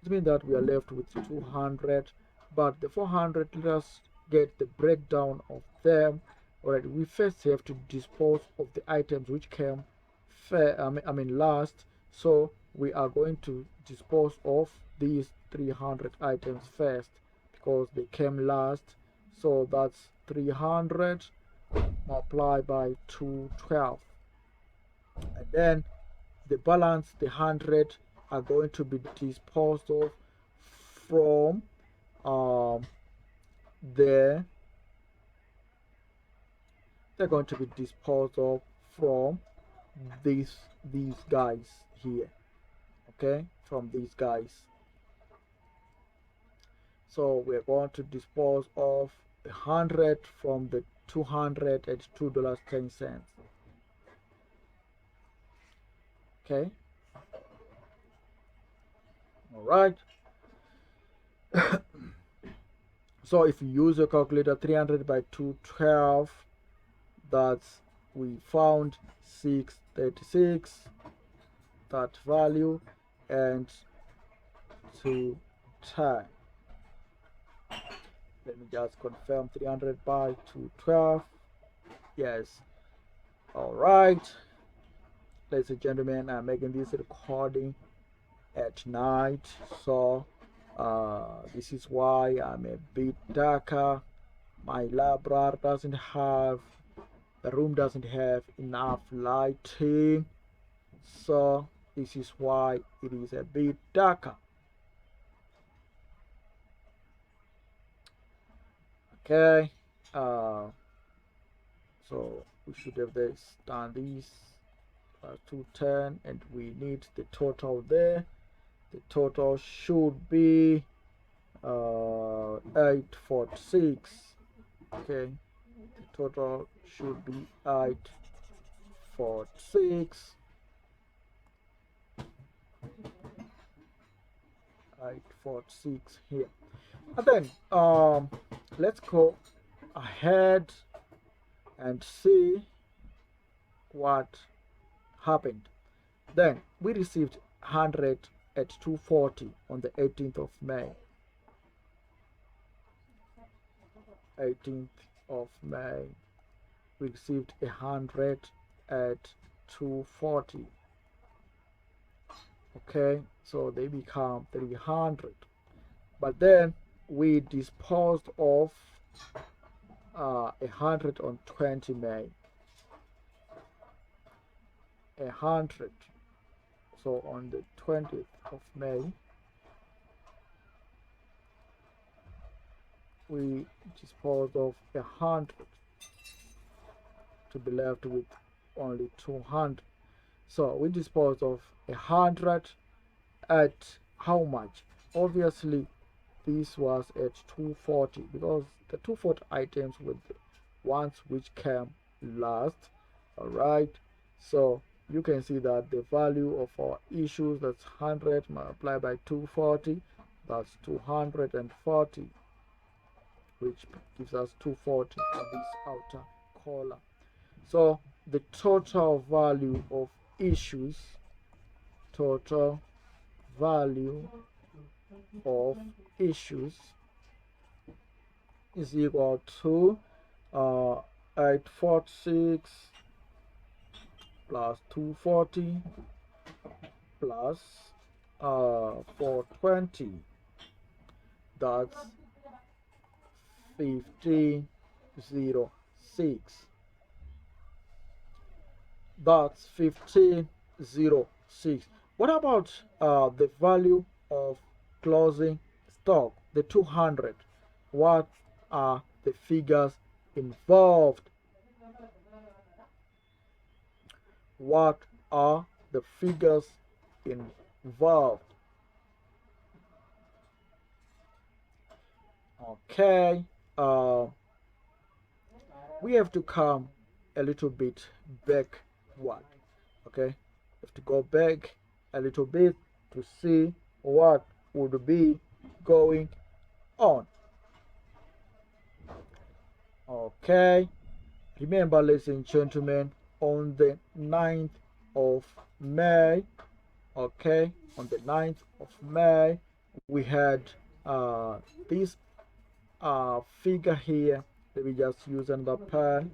S1: it means that we are left with 200. But the 400, let us get the breakdown of them. All right, we first have to dispose of the items which came last. So we are going to dispose of these 300 items first because they came last. So that's 300 multiplied by 212, and then the balance, the 100, are going to be disposed of from they're going to be disposed of from these guys here. Okay, from these guys. So we're going to dispose of 100 from the 200 at $2.10. Okay. All right. So if you use your calculator, 300 by 212, that's, we found 636, that value, and 210. Let me just confirm, 300 by 212. Yes. All right. Ladies and gentlemen, I'm making this recording at night, so this is why I'm a bit darker. My library doesn't have, the room doesn't have enough lighting, so this is why it is a bit darker. Okay, so we should have this done this 210, and we need the total there. The total should be 846. Okay, the total should be 846. 846 here. And then let's go ahead and see what happened. Then we received 100 at 240 on the 18th of May. 18th of May, we received 100 at 240. Okay, so they become 300. But then we disposed of 100 on 20 May. 100. So on the 20th of May, we disposed of 100 to be left with only 200. So we disposed of 100 at how much? Obviously this was at 240 because the 240 items were the ones which came last. All right, so you can see that the value of our issues, that's 100 multiplied by 240, that's 240, which gives us 240 on this outer column. So the total value of issues, total value of issues is equal to 846 plus 240 plus 420, that's 1506. That's 1506. What about the value of closing stock, the 200? What are the figures involved? What are the figures involved? Okay, we have to come a little bit backward. Okay, we have to go back a little bit to see what would be going on. Okay, remember, ladies and gentlemen, on the 9th of May, okay, on the 9th of May, we had this figure here. Let me just use another pen.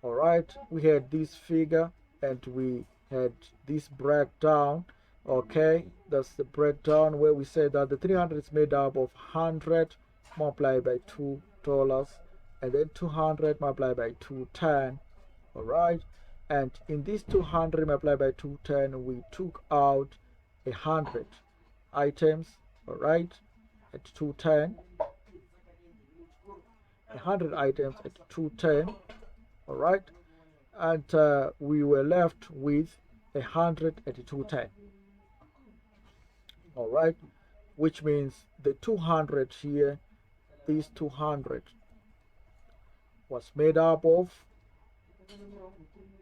S1: All right, we had this figure and we had this breakdown. Okay, that's the breakdown where we said that the 300 is made up of 100 multiplied by $2, and then 200 multiplied by 210. All right, and in this 200 multiplied by 210, we took out 100 items. All right, at 210, 100 items at 210. All right, and we were left with 100 at 210. All right, which means the 200 here, this 200 was made up of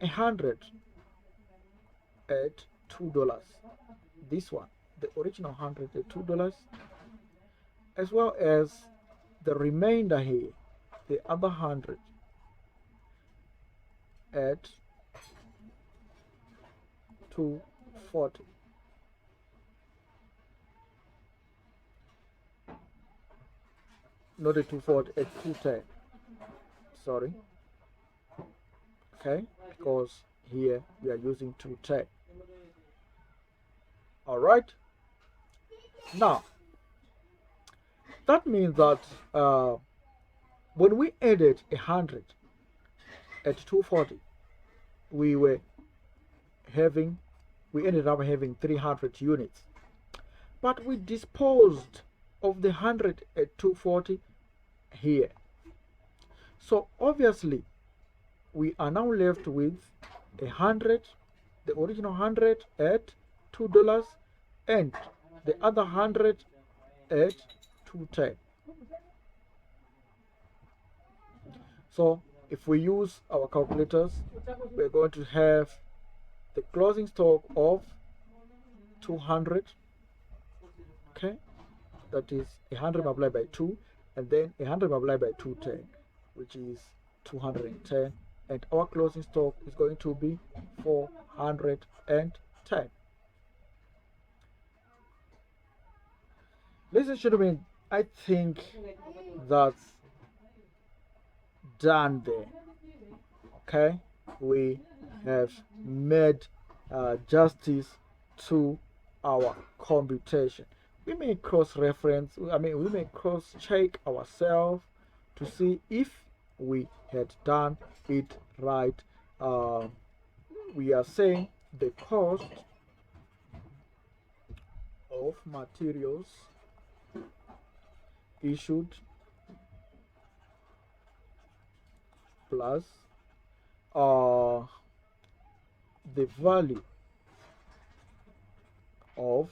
S1: 100 at $2. This one, the original 100 at $2, as well as the remainder here, the other 100 at 240. Not at 240, at 210. Sorry. Okay, because here we are using 210. All right. Now, that means that when we added 100 at 240, we ended up having 300 units, but we disposed of the 100 at 240 here. So obviously we are now left with 100, the original 100 at $2, and the other 100 at 210. So if we use our calculators, we're going to have the closing stock of 200. Okay, that is 100 multiplied by 2, and then 100 multiplied by 210, which is 210, and our closing stock is going to be 410. Ladies and gentlemen, I think that's done there. Okay, we have made justice to our computation. We may cross-reference, we may cross-check ourselves to see if we had done it right. We are saying the cost of materials issued plus the value of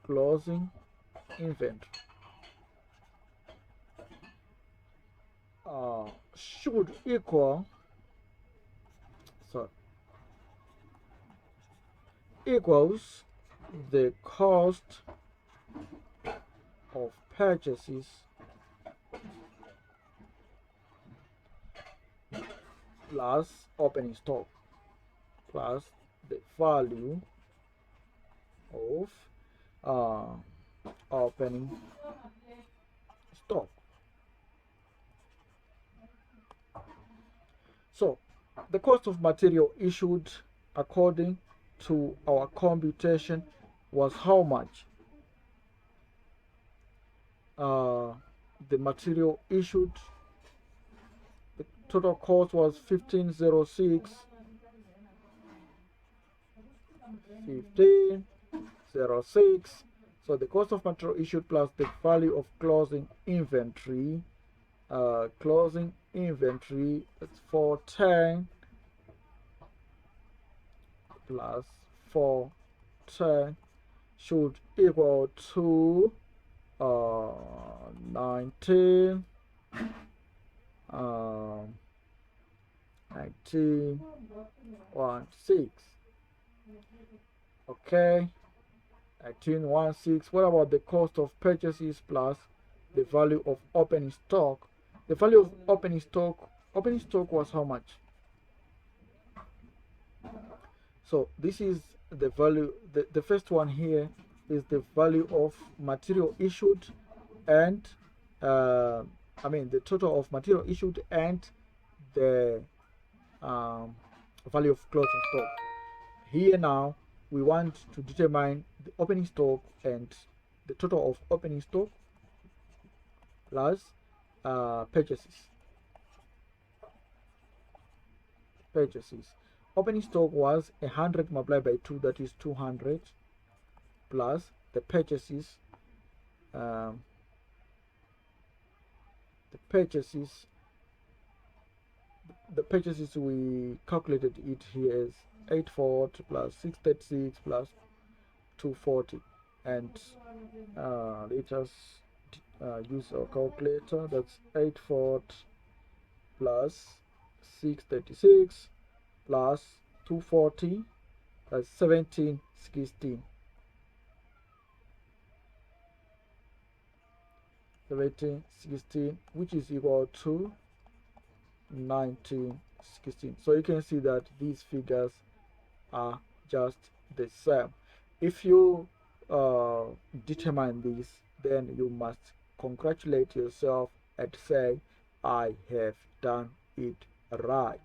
S1: closing inventory should equals the cost of purchases plus opening stock plus the value of opening stock. So the cost of material issued according to our computation was how much? The material issued, the total cost was 1506. So the cost of material issued plus the value of closing inventory. Closing inventory, it's 410 plus 410 should equal to 19 1916. Okay, 1916. What about the cost of purchases plus the value of opening stock? The value of opening stock was how much? So this is the value, the first one here is the value of material issued and the total of material issued and the value of closing stock. Here now we want to determine the opening stock and the total of opening stock plus purchases. Opening stock was 100 multiplied by 2, that is 200, plus the purchases. The purchases we calculated it here is 840 plus 636 plus 240, and let us use our calculator. That's 840 plus 636 plus 240, that's 1716. 1716, which is equal to 1916. So you can see that these figures are just the same. If you determine this, then you must congratulate yourself and say, I have done it right.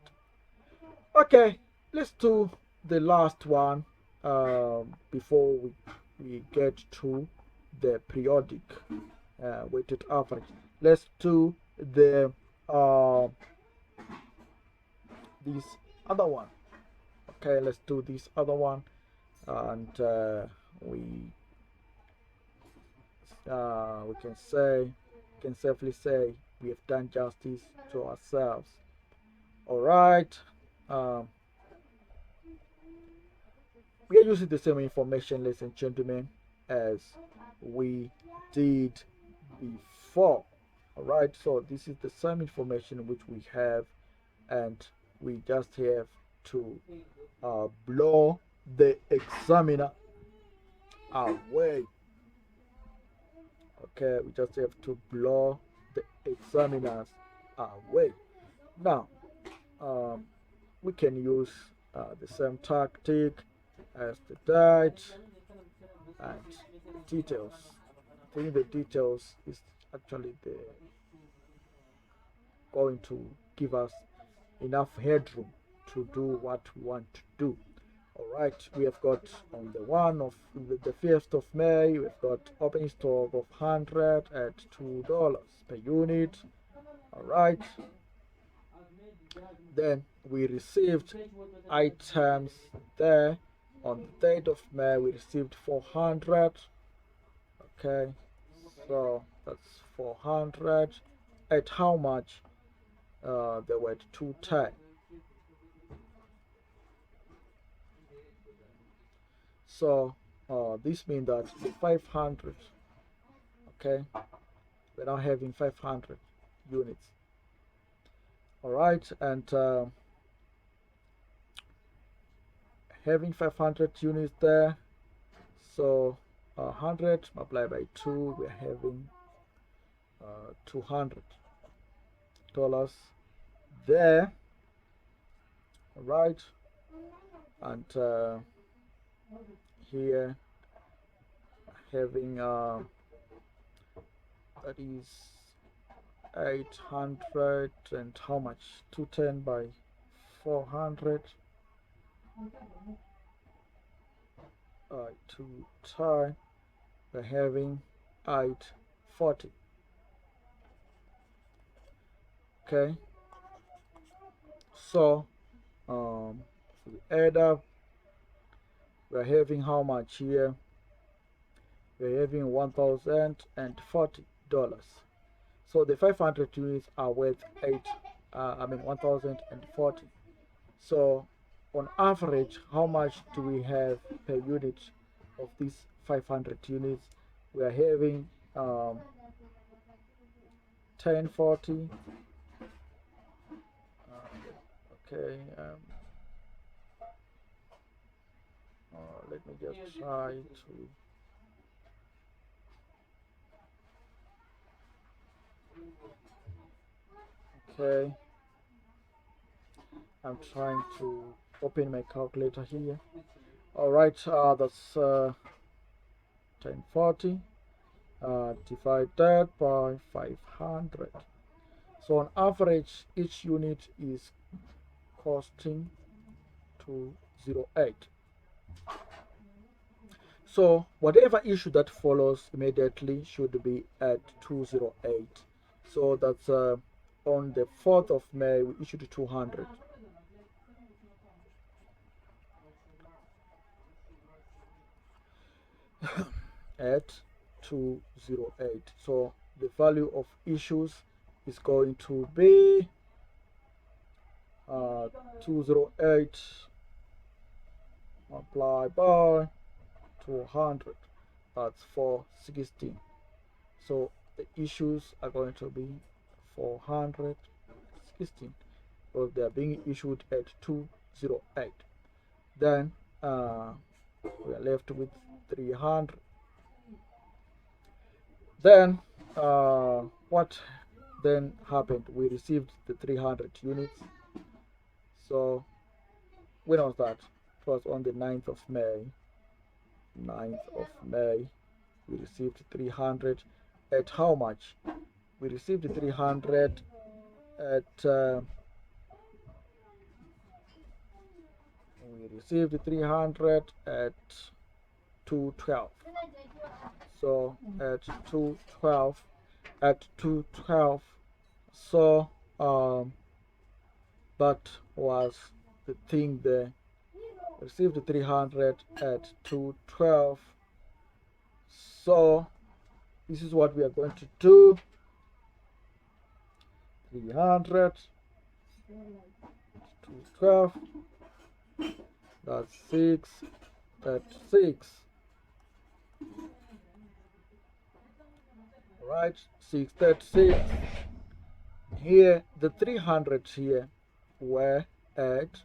S1: Okay, let's do the last one before we get to the periodic weighted average. Let's do the this other one. Okay, let's do this other one, and we can safely say we have done justice to ourselves. All right. We are using the same information, ladies and gentlemen, as we did before. All right, so this is the same information which we have, and we just have to blow the examiner away. Okay, we just have to blow the examiners away. Now we can use the same tactic as the date and details. I think the details is actually going to give us enough headroom to do what we want to do. All right, we have got on the 1st of May, we've got opening stock of 100 at $2 per unit. All right, then we received items there On the 3rd of May, we received 400. Okay, so that's 400. At how much? They were at 210. So this means that the 500, okay, we're now having 500 units. All right, and having 500 units there, so 100 multiplied by 2, we're having $200 there. All right, and here having that is 800 and how much? 210 by 400. 210, we're having 840. Okay, so we add up, we're having how much here? We're having $1,040. So the 500 units are worth 1,040. So on average, how much do we have per unit of these 500 units? We are having 1040. Okay, let me just try to. Okay, I'm trying to open my calculator here. All right, that's 1040 divided by 500. So on average, each unit is costing 208. So whatever issue that follows immediately should be at 208. So that's on the 4th of May, we issued 200. At 208. So the value of issues is going to be 208 multiplied by 200. That's 416. So the issues are going to be 416 because they are being issued at 208. Then we are left with 300. Then what then happened? We received the 300 units. So when was that? It was on the 9th of May. 9th of May, we received 300 at how much? We received 300 at we received 300 at 212. So at 212, so that was the thing there. Received 300 at 212. So this is what we are going to do. 300 212, that's 636. Right, 636. Here the 300 here were at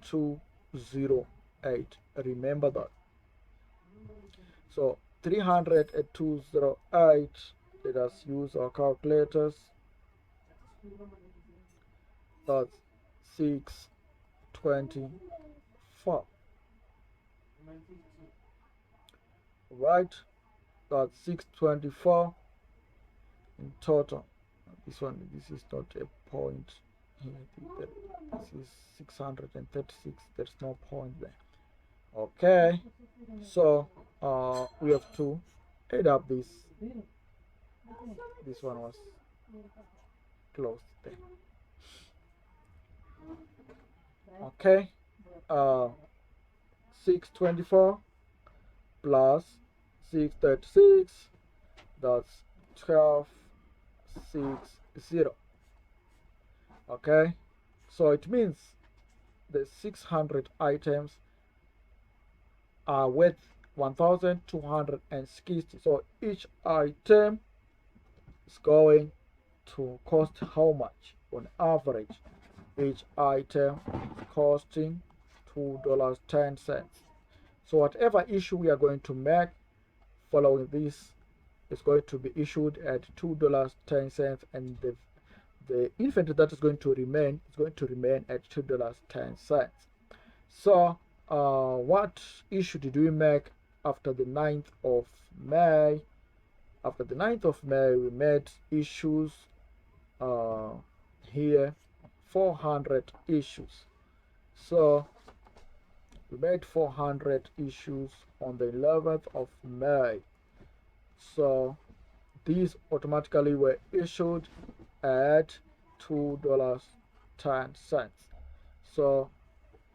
S1: 208. Remember that. So 300 at 208. Let us use our calculators. That's 624. Right, that's 624 in total. This is not a point here. This is 636. There's no point there. Okay, so we have to add up this. This one was closed there. Okay, 624 plus 636, that's 1260. Okay, so it means the 600 items are worth 1260. So each item is going to cost how much on average? Each item is costing $2.10. So whatever issue we are going to make following this is going to be issued at $2.10, and the inventory that is going to remain at $2.10. So what issue did we make after the 9th of May? After the 9th of May, we made issues here, 400 issues. So we made 400 issues on the 11th of May. So these automatically were issued at $2.10. So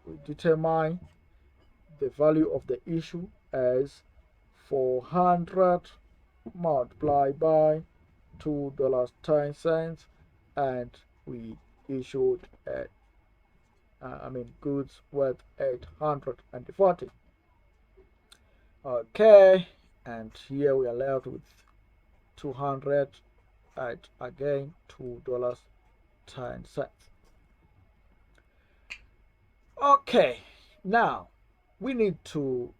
S1: we determine the value of the issue as 400 multiplied by $2.10, and we issued at goods worth 840. Okay, and here we are left with 200 at again $2.10. Okay, now we need to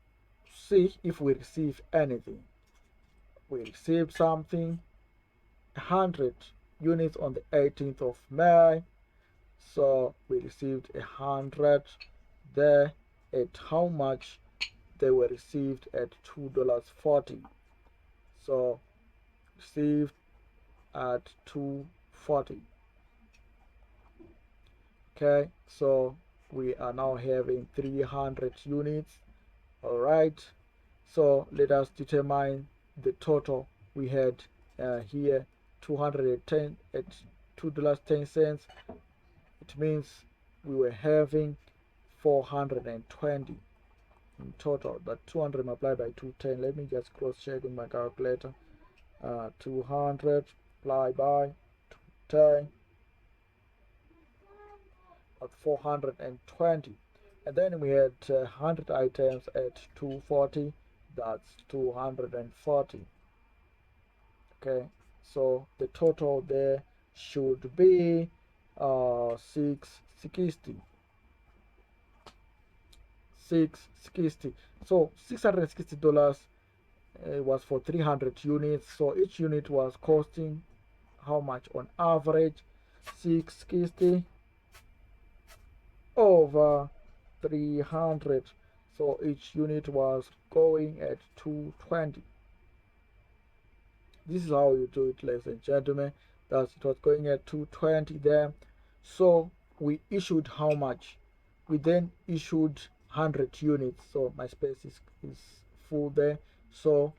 S1: see if we receive anything. We received something, 100 units on the 18th of May. So we received 100 there. At how much they were received? At $2.40. So received at $2.40. Okay, so we are now having 300 units. All right, so let us determine the total. We had here 210 at $2.10. It means we were having 420 in total. That 200 multiplied by 210. Let me just cross check with my calculator. 200 multiplied by 210 at 420. And then we had 100 items at 240. That's 240. Okay, so the total there should be 660. So $660 was for 300 units. So each unit was costing how much on average? 660 over 300. So each unit was going at 220. This is how you do it, ladies and gentlemen. That it was going at 220 there. So we issued how much? We then issued 100 units. So my space is full there. So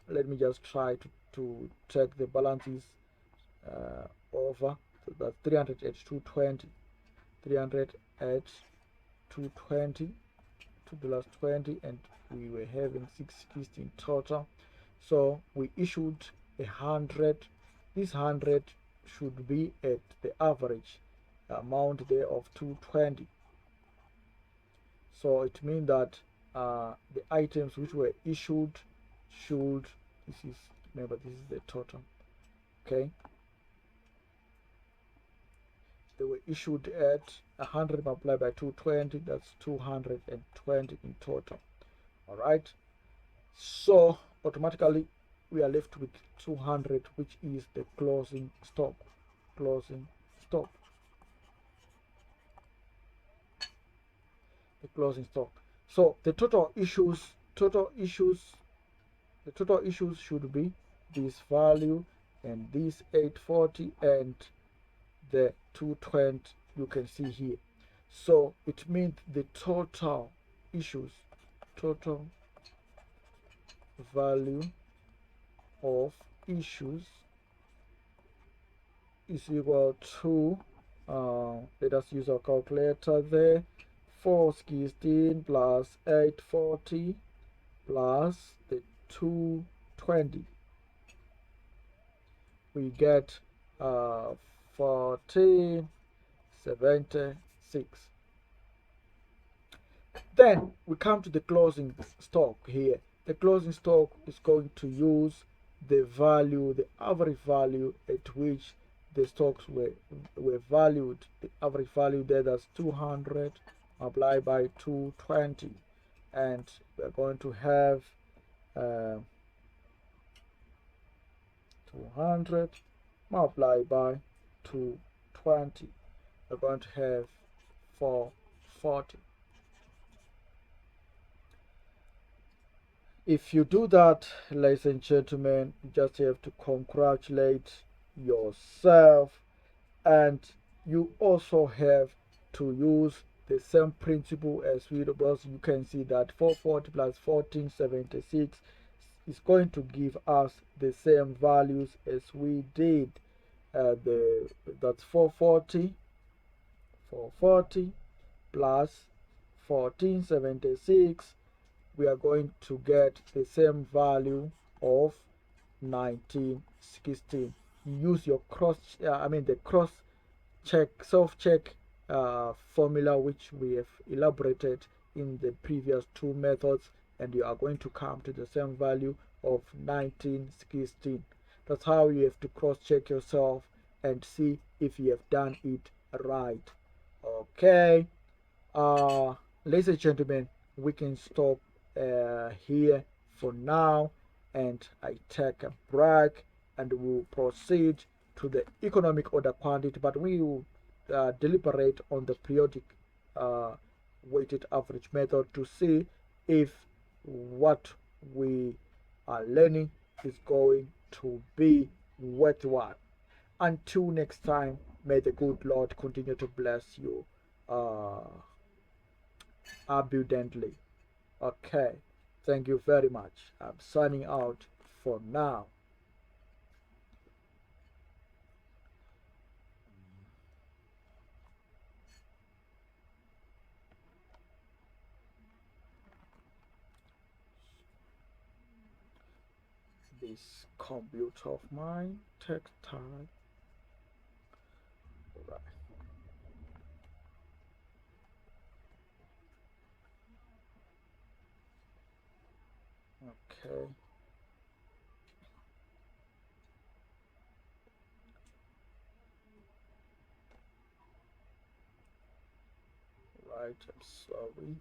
S1: let me just try to check the balances over. So that's 300 at 220. 300 at 220, $2.20, and we were having 660 in total. So we issued 100. This 100 should be at the average amount there of 220. So it means that the items which were issued should, remember this is the total, okay, they were issued at 100 multiplied by 220. That's 220 in total. All right, so automatically we are left with 200, which is the closing stock. The closing stock. So the total issues should be this value and this 840 and the 220 you can see here. So it means the total value of issues is equal to let us use our calculator there, 416 plus 840 plus the 220. We get 1476. Then we come to the closing stock here. The closing stock is going to use the value, the average value at which the stocks were valued. The average value there, that's 200 multiplied by 220, and we're going to have 200 multiplied by 220. We're going to have 440. If you do that, ladies and gentlemen, you just have to congratulate yourself, and you also have to use the same principle as we, because you can see that 440 plus 1476 is going to give us the same values as we did. That's 440 plus 1476, we are going to get the same value of 1916. You use your the cross check, self check formula, which we have elaborated in the previous two methods, and you are going to come to the same value of 1916. That's how you have to cross check yourself and see if you have done it right. Okay, ladies and gentlemen, we can stop here for now, and I take a break, and we'll proceed to the economic order quantity, but we will deliberate on the periodic weighted average method to see if what we are learning is going to be worthwhile. Until next time, may the good Lord continue to bless you abundantly. Okay, thank you very much. I'm signing out for now. This computer of mine takes time. Right. Okay. Right, I'm sorry.